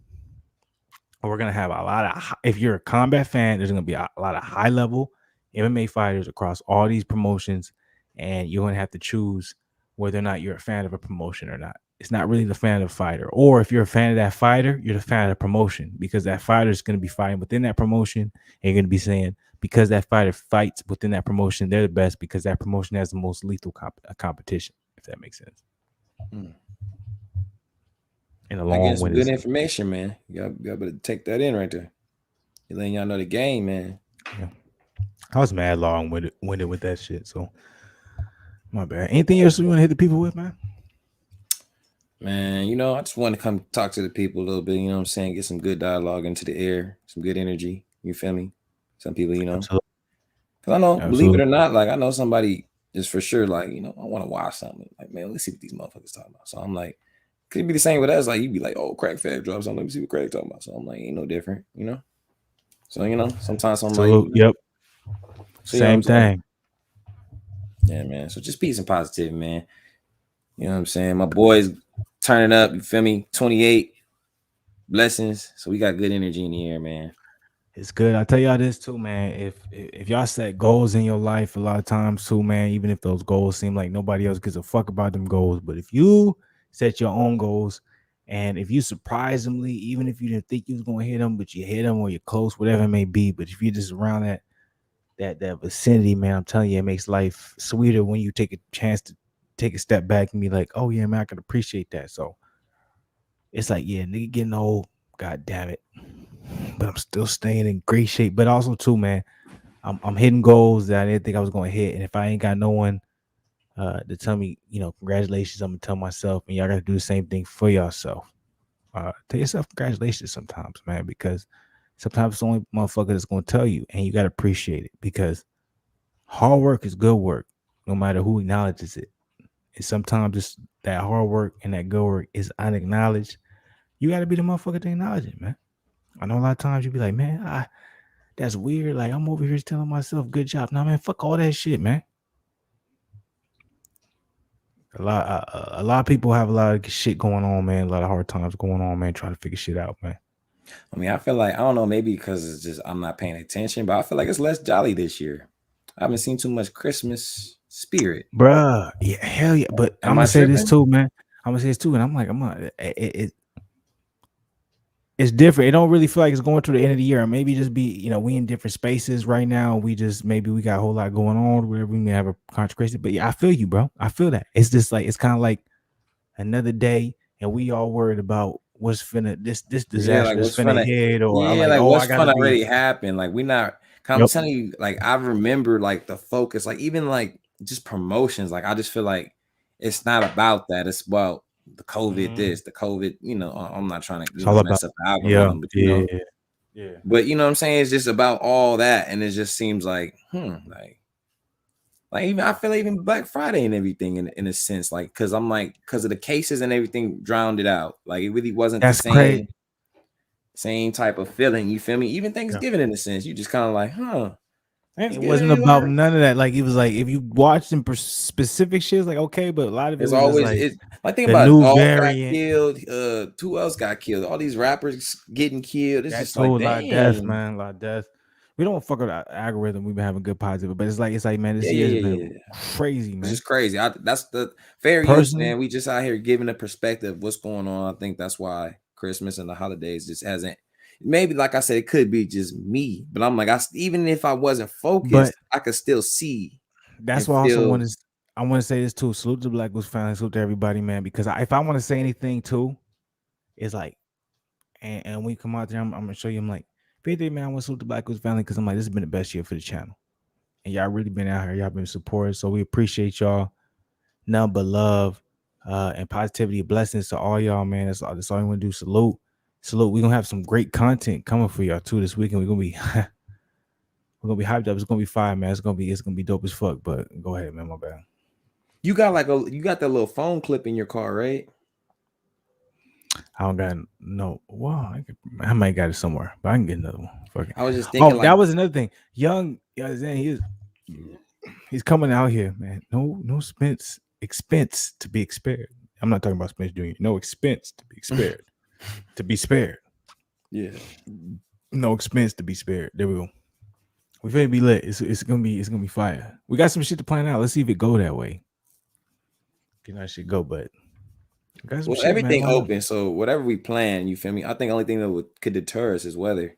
We're going to have a lot of, if you're a combat fan, there's going to be a lot of high level MMA fighters across all these promotions, and you're going to have to choose whether or not you're a fan of a promotion or not. It's not really the fan of the fighter. Or if you're a fan of that fighter, you're the fan of the promotion, because that fighter is going to be fighting within that promotion, and you're going to be saying, because that fighter fights within that promotion, they're the best because that promotion has the most lethal competition, if that makes sense. In a long way. Good information, man. Y'all better take that in right there. You're letting y'all know the game, man. Yeah. I was mad long-winded with that shit, so my bad. Anything else you want to hit the people with, man? Man, I just want to come talk to the people a little bit, you know what I'm saying? Get some good dialogue into the air, some good energy. You feel me? Some people, Absolutely. Cause I know, believe it Absolutely. or not, like I know somebody is for sure like, I want to watch something. Like, man, let's see what these motherfuckers talking about. So I'm like, could be the same with us. Like you'd be like, oh, Craig Fab drops on. Let me see what Craig talking about. So I'm like, ain't no different. So sometimes somebody, Salute. Yep. so you know what I'm Same saying? thing. Yeah, man. So just peace and positivity, man. You know what I'm saying? My boys turning up, you feel me? 28 blessings. So we got good energy in the air, man. It's good. I tell y'all this too, man. If y'all set goals in your life, a lot of times too, man, even if those goals seem like nobody else gives a fuck about them goals, but if you set your own goals, and if you surprisingly, even if you didn't think you was gonna hit them, but you hit them or you're close, whatever it may be, but if you're just around that vicinity, man, I'm telling you, it makes life sweeter when you take a chance to take a step back and be like, oh yeah, man, I can appreciate that. So it's like, yeah, nigga getting old, god damn it, but I'm still staying in great shape. But also too, man, I'm hitting goals that I didn't think I was going to hit, and if I ain't got no one to tell me, congratulations, I'm gonna tell myself, and y'all got to do the same thing for yourself. Tell yourself congratulations sometimes, man, because sometimes it's the only motherfucker that's going to tell you, and you got to appreciate it because hard work is good work, no matter who acknowledges it. And sometimes it's that hard work and that good work is unacknowledged. You got to be the motherfucker to acknowledge it, man. I know a lot of times you be like, man, that's weird. Like I'm over here telling myself, good job. Nah, man, fuck all that shit, man. A lot of people have a lot of shit going on, man. A lot of hard times going on, man. Trying to figure shit out, man. I mean, I feel like I don't know, maybe because it's just I'm not paying attention, but I feel like it's less jolly this year. I haven't seen too much Christmas spirit. Bruh, yeah, hell yeah. But I'm Am I gonna say this tripping? too, man. I'm gonna say this too, and I'm like, it's different. It don't really feel like it's going to the end of the year. Maybe just be, we in different spaces right now. Maybe we got a whole lot going on. Where we may have a consecration. But yeah, I feel you, bro. I feel that. It's just like it's kind of like another day, and we all worried about what's finna this Yeah, like disaster is what's finna fun? hit, or I Yeah, like, like oh, I what's gotta fun be. already happened. Like we not. I'm Yep. telling you, like I remember like the focus, like even like just promotions. Like I just feel like it's not about that. It's about the COVID Mhm. this, the COVID. I'm not trying to It's all about. mess up the Yeah, algorithm, but yeah, yeah. but you know what I'm saying. It's just about all that, and it just seems like like even I feel like even Black Friday and everything in a sense, like because I'm like because of the cases and everything drowned it out. Like it really wasn't the That's crazy. same type of feeling. You feel me? Even Yeah. Thanksgiving in a sense, you just kind of like, It wasn't Thanksgiving, about like none of that. Like it was like if you watch some specific shit, it's like okay, but a lot of it it's was just always like it's like think the about it, new Dolph got variant killed. Who else got killed? All these rappers getting killed. It's that just like, told a lot of death, damn. man. A lot of death. We don't fuck with the algorithm. We've been having good positive, but it's like, man, this Yeah, year yeah, has yeah, been yeah. crazy, It's man. just crazy. That's the fair use, Personally, man. We just out here giving a perspective of what's going on. I think that's why Christmas and the holidays just hasn't. Maybe like I said, it could be just me, but I'm like, even if I wasn't but focused, I could still see that's and why I also feel. want to. I want to say this too. Salute to Black Goose family. Salute to everybody, man. Because if I want to say anything too, it's like, and when we come out there, I'm gonna show you. I'm like, 50, man. I want to salute the Black Goose family because I'm like, this has been the best year for the channel. And y'all really been out here. Y'all been supported. So we appreciate y'all. None but love and positivity. Blessings to all y'all, man. That's all I want to do. Salute. Salute. We're gonna have some great content coming for y'all too this weekend. We're gonna be hyped up. It's gonna be fire, man. It's gonna be dope as fuck. But go ahead, man. My bad. You got that little phone clip in your car, right? I don't got no. Wow, I might got it somewhere, but I can get another one. Fuck it. I was just thinking Oh, like, that was another thing. Young, he's coming out here, man. No expense to be spared. I'm not talking about Spence Jr. No expense to be spared. To be spared. yeah. No expense to be spared. There we go. We finna be lit. It's gonna be fire. We got some shit to plan out. Let's see if it go that way. Can that shit go? But we got some Well, shit, man. everything Going on. open, so whatever we plan, you feel me? I think the only thing that could deter us is weather.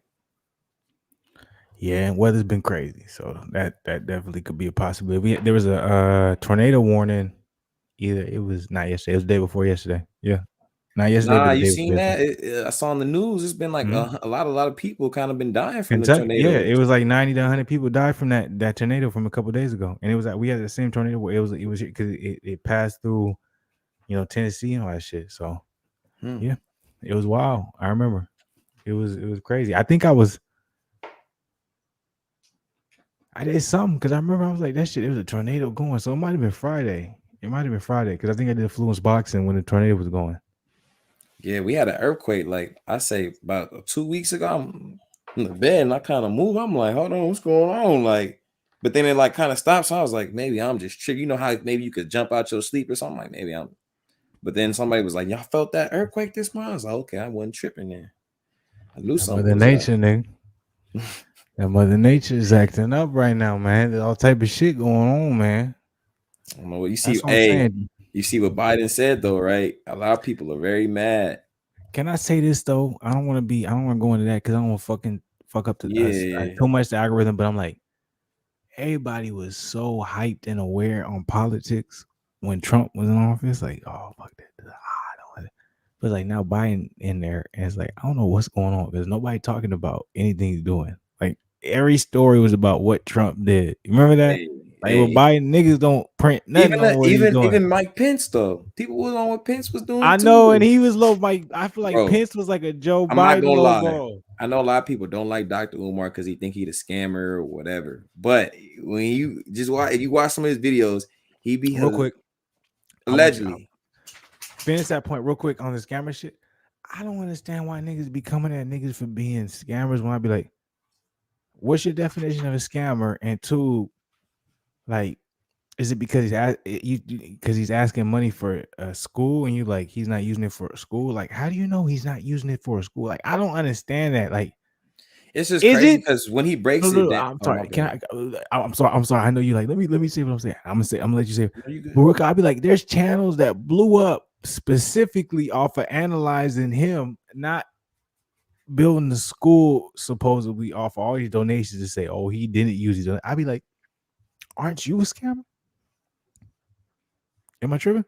Yeah, weather's been crazy, so that definitely could be a possibility. There was a tornado warning. Either it was not yesterday. It was the day before yesterday. Yeah, not yesterday, Nah, but the you day before seen yesterday. that? I saw on the news. It's been like Mhm. a lot of people kind of been dying from the Kentucky, yeah, it tornadoes. was like 90 to 100 people died from that tornado from a couple days ago, and it was like we had the same tornado where it was because it passed through Tennessee and all that shit. So Hmm. yeah, it was wild. I remember it was crazy. I think I did something because I remember I was like, that shit, it was a tornado going. So it might have been Friday. It might have been Friday because I think I did Fluence boxing when the tornado was going. Yeah, we had an earthquake, like I say, about 2 weeks ago. I'm in the bed and I kind of move. I'm like, hold on, what's going on? Like, but then it like kind of stopped. So I was like, maybe I'm just tripping. You know how maybe you could jump out your sleep or something? Like, maybe I'm. But then somebody was like, y'all felt that earthquake this month? I was like, okay, I wasn't tripping then. I knew That something Mother was up. Nature, nigga. That Mother Nature is acting up right now, man. There's all type of shit going on, man. I don't know what you see. That's what I'm Hey, saying. you see what Biden said though, right? A lot of people are very mad. Can I say this though? I don't want to be. I don't want to go into that because I don't want to fucking fuck up the Yeah. too much the algorithm. But I'm like, everybody was so hyped and aware on politics when Trump was in office. Like, oh fuck that. I don't want it. But like now Biden in there, and it's like I don't know what's going on because nobody talking about anything he's doing. Like every story was about what Trump did. You remember that? Hey, Like with hey. Biden, niggas don't print nothing on what he's doing. Even Mike Pence though. People was on what Pence was doing I know, and too. he was low. Like I feel like Bro, Pence was like a Joe I'm not Biden gonna low lie. ball. I know a lot of people don't like Dr. Umar because he think he the scammer or whatever. But when you just watch, if you watch some of his videos, he be Real quick, I want you to allegedly. finish that point real quick on the scammer shit. I don't understand why niggas be coming at niggas for being scammers when I be like, what's your definition of a scammer? And two, like, is it because he's asking money for a school and you like he's not using it for a school? Like, how do you know he's not using it for a school? Like, I don't understand that. Like, It's just is crazy it? because when he No, breaks no, it no, down, I'm oh my sorry. Can bad. I'm sorry. I'm sorry. I know you like. Let me say what I'm saying. I'm gonna let you say. It. No, you But good. Rick, I'll be like, there's channels that blew up specifically off of analyzing him, not building the school supposedly off all these donations to say, oh, he didn't use these. I'd be like, aren't you a scammer? Am I tripping?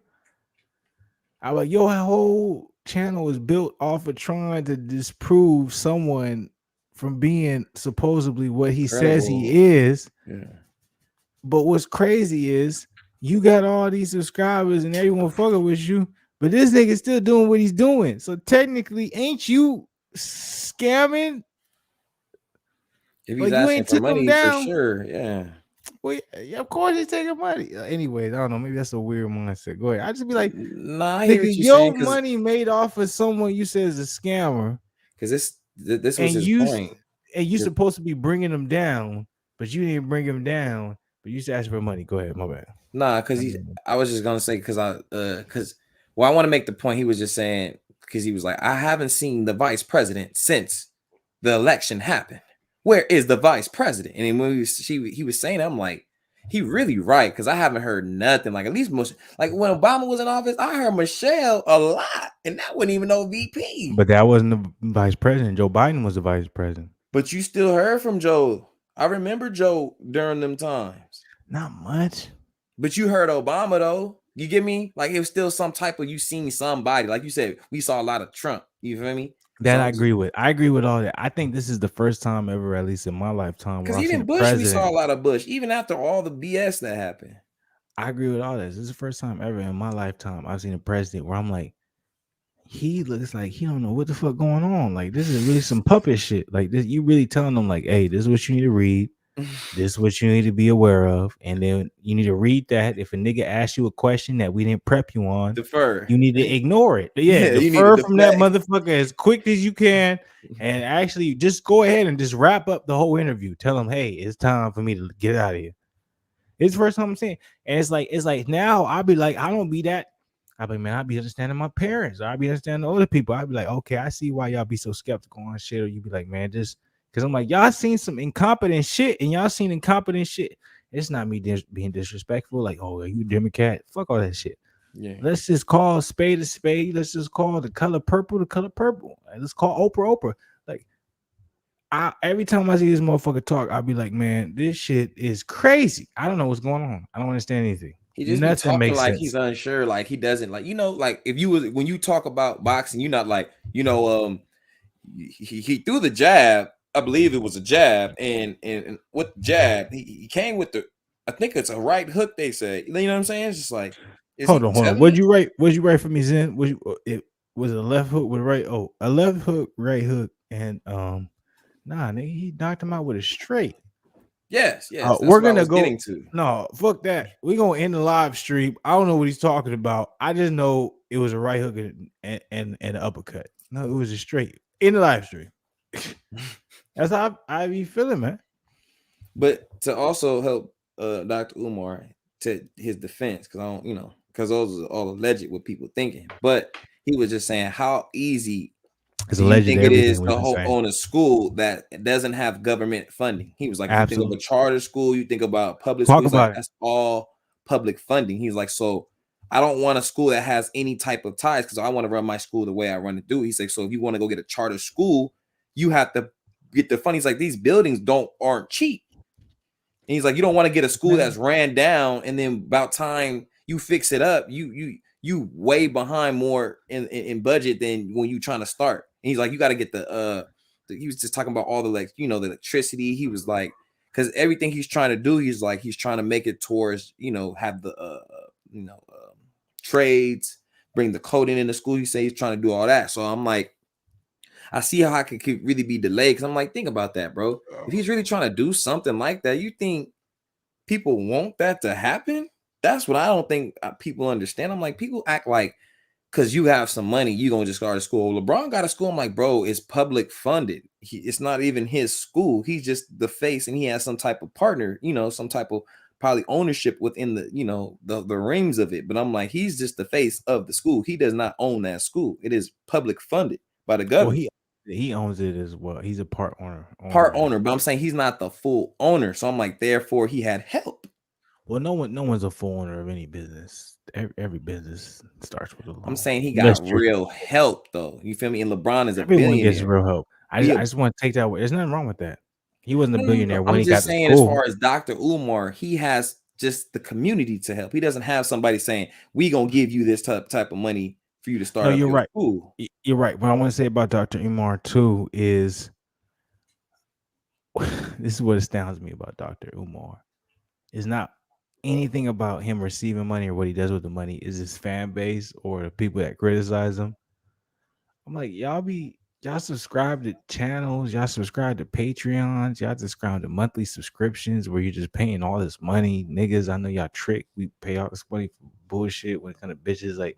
I'm like, your whole channel is built off of trying to disprove someone from being supposedly what he says Incredible. he is. Yeah. But what's crazy is you got all these subscribers and everyone fucking with you, but this nigga still doing what he's doing. So technically, ain't you scamming? If he's Like you asking ain't for took him money, for down. sure. Yeah. Well, yeah, of course he's taking money. Anyways, I don't know. Maybe that's a weird mindset. Go ahead. I just be like, Nah, I hear nigga, what you're saying your because money made off of someone you said is a scammer, this was and his you point. and you supposed to be bringing them down, but you didn't bring him down. But you said ask for money. Go ahead. My bad. Nah, because I was just gonna say I want to make the point. He was just saying because he was like, I haven't seen the vice president since the election happened. Where is the vice president? And then when he was saying, I'm like, he really right because I haven't heard nothing. Like at least most like when Obama was in office, I heard Michelle a lot, and that wasn't even no VP. But that wasn't the vice president. Joe Biden was the vice president. But you still heard from Joe. I remember Joe during them times. Not much. But you heard Obama though. You get me? Like it was still some type of you seen somebody. Like you said, we saw a lot of Trump. You feel me? That So I I'm just agree with. I agree with all that. I think this is the first time ever, at least in my lifetime, where because I've seen even a Bush, we saw president. a lot of Bush, even after all the BS that happened. I agree with all this. This is the first time ever in my lifetime I've seen a president where I'm like, he looks like he don't know what the fuck going on. Like this is really some puppet shit. Like this, you really telling them like, hey, this is what you need to read. This is what you need to be aware of, and then you need to read that. If a nigga asks you a question that we didn't prep you on, Defer. you need to ignore it. But yeah, Yeah, you need to defer from that deflect. motherfucker as quick as you can, and actually just go ahead and just wrap up the whole interview. Tell him, hey, it's time for me to get out of here. It's the first time I'm saying, and it's like now I'll be like, I don't be that. I'll be man, I'll be understanding my parents. I'll be understanding other people. I'll be like, okay, I see why y'all be so skeptical on shit. Or you be like, man, just because I'm like, y'all seen some incompetent shit, and y'all seen incompetent shit. It's not me being disrespectful. Like, oh, are you Democrat? Fuck all that shit. Yeah. Let's just call spade a spade. Let's just call the color purple the color purple. Let's call Oprah. Like, every time I see this motherfucker talk, I'll be like, man, this shit is crazy. I don't know what's going on. I don't understand anything. He just be Nothing talking makes like he's sense. unsure, like he doesn't like like if you was when you talk about boxing, you're not like he threw the jab. I believe it was a jab, and with the jab, he came with the. I think it's a right hook. They say, you know what I'm saying? It's just like, is he Hold on. telling What'd it? you write? What'd you write for me, Zen? It was a left hook with a right. Oh, a left hook, right hook, and nah, nigga, he knocked him out with a straight. Yes, yes, that's We're what I gonna was go. getting to. No, fuck that. We're gonna end the live stream. I don't know what he's talking about. I just know it was a right hook and an uppercut. No, it was a straight in the live stream. That's how I be feeling, man. But to also help Dr. Umar to his defense, because I don't, because those are all alleged what people thinking. But he was just saying, how easy It's do you alleged think it is everything we've to been saying. own a school that doesn't have government funding? He was like, if you think of a Absolutely. charter school, you think about public school, Talk he's like, about it. that's all public funding. He's like, so I don't want a school that has any type of ties because I want to run my school the way I run it through. He's like, so if you want to go get a charter school, you have to get the funding. He's like, these buildings aren't cheap. And he's like, you don't want to get a school that's Man. ran down and then about time you fix it up, you way behind more in budget than when you trying to start. And he's like, you got to get he was just talking about all the the electricity. He was like, because everything he's trying to do, he's like, he's trying to make it towards, have the trades, bring the coding into school. He said he's trying to do all that. So I'm like, I see how I could really be delayed because I'm like, think about that, bro. If he's really trying to do something like that, you think people want that to happen? That's what I don't think people understand. I'm like, people act like because you have some money, you gonna just start a school. LeBron got a school. I'm like, bro, it's public funded. It's not even his school. He's just the face, and he has some type of partner, some type of probably ownership within the, the rings of it. But I'm like, he's just the face of the school. He does not own that school. It is public funded by the Well, government. he owns it as well. He's a part owner Part of it. owner, but I'm saying he's not the full owner. So I'm like, therefore, he had help. Well, no one's a full owner of any business. Every business starts with a I'm loan. saying he That's got true. real help though. You feel me? And LeBron is a Everyone gets billionaire. real help. I He just, a, I just want to take that away. There's nothing wrong with that. He wasn't a no. billionaire when I'm he got just to saying, as school. far as Dr. Umar, he has just the community to help. He doesn't have somebody saying, we gonna give you this type of money for you to No, start up you're your right. school. You're right. What I want to say about Dr. Umar too is this is what astounds me about Dr. Umar. It's not anything about him receiving money or what he does with the money. Is his fan base or the people that criticize him. I'm like, y'all subscribe to channels, y'all subscribe to Patreons, y'all subscribe to monthly subscriptions where you're just paying all this money. Niggas, I know y'all trick. We pay all this money for bullshit when it kind of bitches like,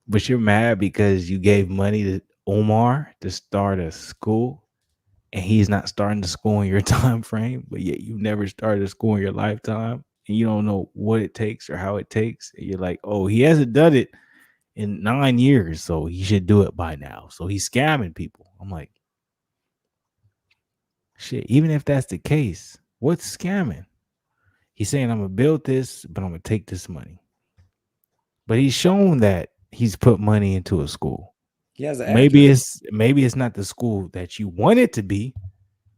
but you're mad because you gave money to Omar to start a school and he's not starting the school in your time frame, but yet you never started a school in your lifetime and you don't know what it takes or how it takes. And you're like, oh, he hasn't done it in 9 years, so he should do it by now. So he's scamming people. I'm like, shit, even if that's the case, what's scamming? He's saying, I'm gonna build this, but I'm gonna take this money. But he's shown that he's put money into a school. He has an Maybe address. it's not the school that you want it to be,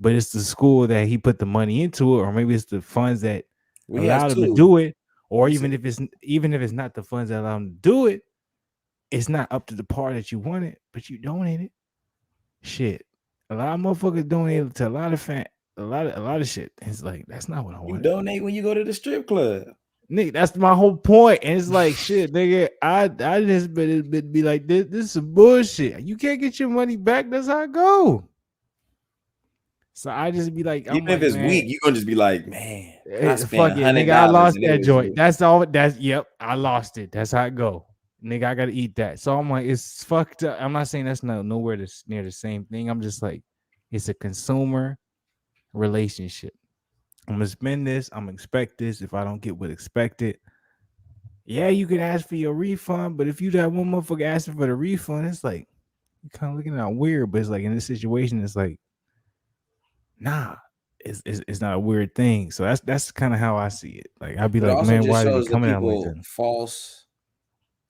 but it's the school that he put the money into it, or maybe it's the funds that Well, he has allowed him to two. do it, or He said, even if it's not the funds that allow him to do it, it's not up to the part that you wanted, but you donated. Shit, a lot of motherfuckers donated to a lot of shit. It's like that's not what I you wanted. donate when you go to the strip club. Nigga, that's my whole point. And it's like shit, nigga. I just be like this is some bullshit. You can't get your money back. That's how it go. So I just be like, I'm Even if like, it's man, weak, you're gonna just be like, man, I spent fuck it, nigga. I $100 lost and it that was joint. you. That's all. I lost it. That's how it go. Nigga, I gotta eat that. So I'm like, it's fucked up. I'm not saying that's nowhere near the same thing. I'm just like, it's a consumer relationship. I'm gonna spend this. I'm gonna expect this. If I don't get what expected, yeah, you could ask for your refund. But if you that one motherfucker asking for the refund, it's like you kind of looking at weird. But it's like in this situation, it's like, nah, it's not a weird thing. So that's kind of how I see it. Like I'd be But it like, also man, just why is he shows the coming at him like people that? false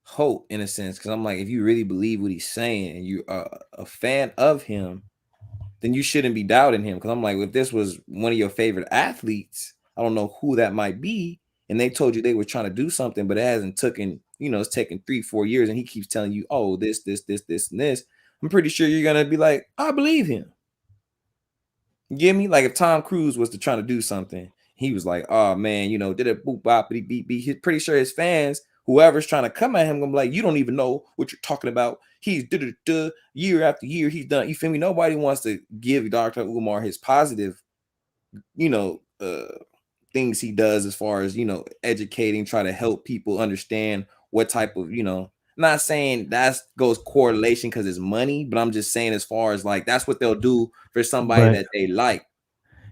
hope in a sense. Because I'm like, if you really believe what he's saying and you are a fan of him, then you shouldn't be doubting him. Because I'm like, if this was one of your favorite athletes, I don't know who that might be, and they told you they were trying to do something, but it hasn't taken, it's taken 3-4 years, and he keeps telling you, oh, this, and this. I'm pretty sure you're gonna be like, I believe him. You get me? Like if Tom Cruise was to try to do something, he was like, oh man, did it boop bop beep beep beep. He's pretty sure his fans, whoever's trying to come at him, gonna be like, you don't even know what you're talking about. He's year after year, he's done. You feel me? Nobody wants to give Dr. Umar his positive you know, things he does as far as, educating, try to help people understand what type of, not saying that goes correlation because it's money, but I'm just saying as far as like that's what they'll do for somebody but that they like.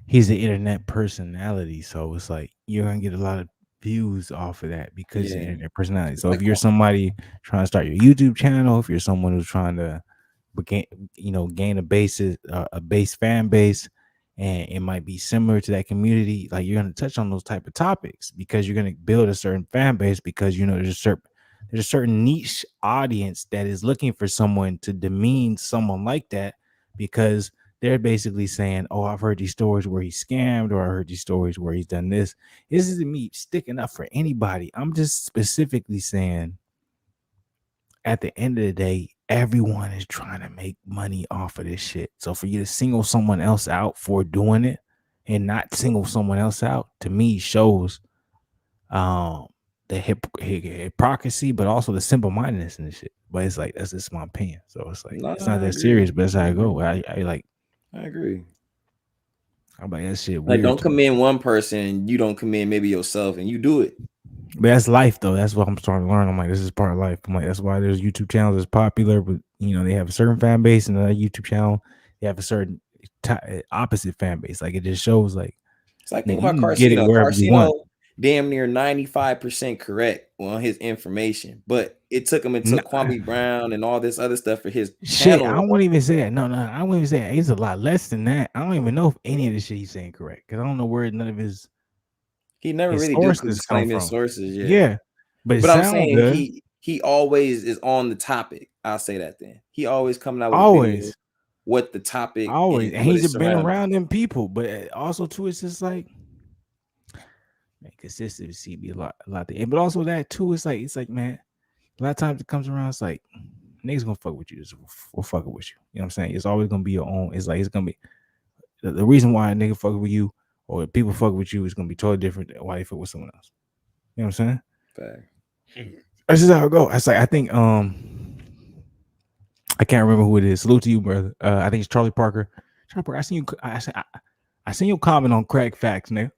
he's an internet personality, so it's like you're gonna get a lot of views off of that because he's an Yeah. internet personality. It's So if like you're somebody trying to start your YouTube channel, if you're someone who's trying to gain, gain a base fan base, and it might be similar to that community, like you're gonna touch on those type of topics because you're gonna build a certain fan base because there's a certain niche audience that is looking for someone to demean someone like that because they're basically saying, "Oh, I've heard these stories where he's scammed, or I heard these stories where he's done this." This isn't me sticking up for anybody. I'm just specifically saying, at the end of the day, everyone is trying to make money off of this shit. So for you to single someone else out for doing it and not single someone else out, to me shows um the hypocrisy, but also the simple mindedness in this shit. But it's like that's just my opinion. So it's like no, it's not I that agree. serious, but that's how I go. I like I agree. I'm like that shit Like, weird don't to me. commend one person, you don't commend maybe yourself, and you do it. But that's life though. That's what I'm starting to learn. I'm like, this is part of life. I'm like, that's why there's YouTube channels that's popular, but they have a certain fan base, and another YouTube channel they have a certain opposite fan base. Like it just shows like, It's like think nigga, you about can get it Carcino. wherever you want. Carcino damn near 95% correct on his information, but it took him until Nah, Kwame Brown and all this other stuff for his shit, I channel. won't even say that. No, I won't even say that. It's a lot less than that. I don't even know if any of the shit he's saying correct because I don't know where none of He never his really do sources come disclaim his from. sources, yeah. Yeah, but it But I'm sound saying good. he always is on the topic. I'll say that then. He always coming out with a video, Always, what the topic always, and and what he's it's just been surrounding. around them people. But also too, it's just like, man, consistency be a lot there. But also that too, it's like, man, a lot of times it comes around, it's like niggas gonna fuck with you, just for fucking with you. You know what I'm saying? It's always gonna be your own. It's like it's gonna be the reason why a nigga fuck with you or people fuck with you is gonna be totally different than why they fuck with someone else. You know what I'm saying? Fact. That's just how it go. It's like I think I can't remember who it is. Salute to you, brother. I think it's Charlie Parker. Charlie Parker, I seen you. I seen your comment on Crack Facts, nigga.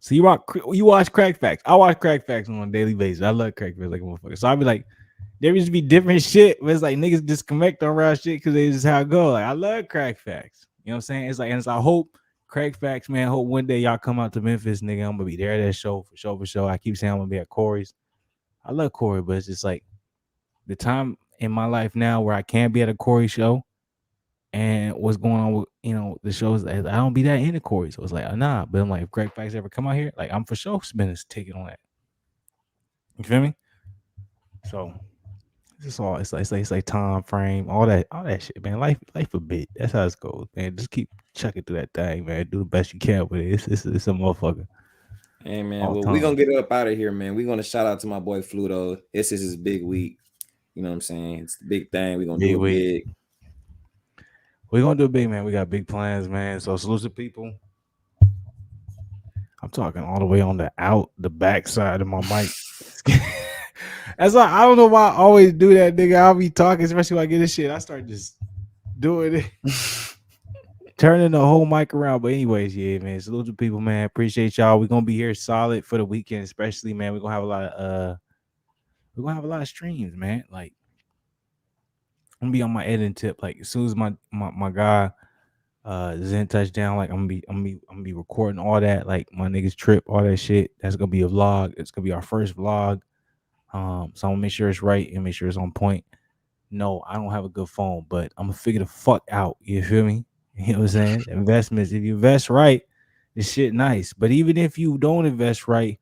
So you watch Crack Facts. I watch Crack Facts on a daily basis. I love Crack Facts like a motherfucker. So I be like, there used to be different shit, but it's like niggas disconnect on around shit because they just how it go. Like I love Crack Facts. You know what I'm saying? It's like, and it's I hope Crack Facts, man. Hope one day y'all come out to Memphis, nigga. I'm gonna be there at that show for sure, for sure. I keep saying I'm gonna be at Corey's. I love Corey, but it's just like the time in my life now where I can't be at a Corey show and what's going on with the shows. I don't be that into Corey, so it's like nah. But I'm like, if Crack Facts ever come out here, like I'm for sure spending a ticket on that. You feel me? So it's just all it's like time frame, all that shit, man. Life a bit. That's how it goes, man. Just keep chucking through that thing, man. Do the best you can with it. It's a motherfucker Hey man, all well, the we're gonna time. get up out of here, man. We're gonna shout out to my boy Fluto. This is his big week. You know what I'm saying? It's the big thing. We're gonna do Big it week. big. We're gonna do it big, man. We got big plans, man. So salute to people. I'm talking all the way on the back side of my mic. That's why I don't know why I always do that, nigga. I'll be talking, especially when I get this shit. I start just doing it, turning the whole mic around. But anyways, yeah, man. Salute to people, man. Appreciate y'all. We're gonna be here solid for the weekend, especially, man. We're gonna have a lot of streams, man. Like I'm gonna be on my editing tip. Like as soon as my guy Zen touchdown, like I'm gonna be recording all that, like my niggas trip, all that shit. That's gonna be a vlog. It's gonna be our first vlog. So I'm gonna make sure it's right and make sure it's on point. No, I don't have a good phone, but I'm gonna figure the fuck out. You feel me? You know what I'm saying? Investments. If you invest right, this shit nice. But even if you don't invest right,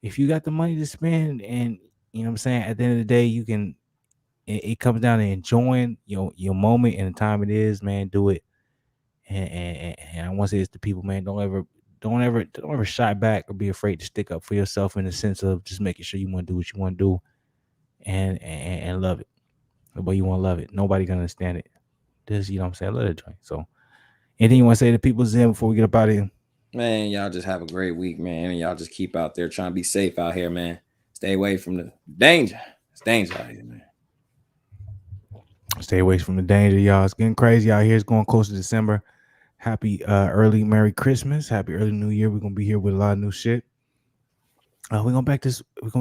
if you got the money to spend, and you know what I'm saying, at the end of the day, you can. It comes down to enjoying your moment and the time it is, man. Do it. And I want to say this to people, man. Don't ever shy back or be afraid to stick up for yourself in the sense of just making sure you want to do what you want to do and love it the way you want to love it. Nobody gonna understand it. Just you know what I'm saying. I love that joint. So anything you want to say to people, Zen, before we get up out of here? Man, y'all just have a great week, man. And y'all just keep out there trying to be safe out here, man. Stay away from the danger. It's danger out here, man. Stay away from the danger, y'all. It's getting crazy out here. It's going close to December. Happy early Merry Christmas. Happy early New Year. We're gonna be here with a lot of new shit. We're gonna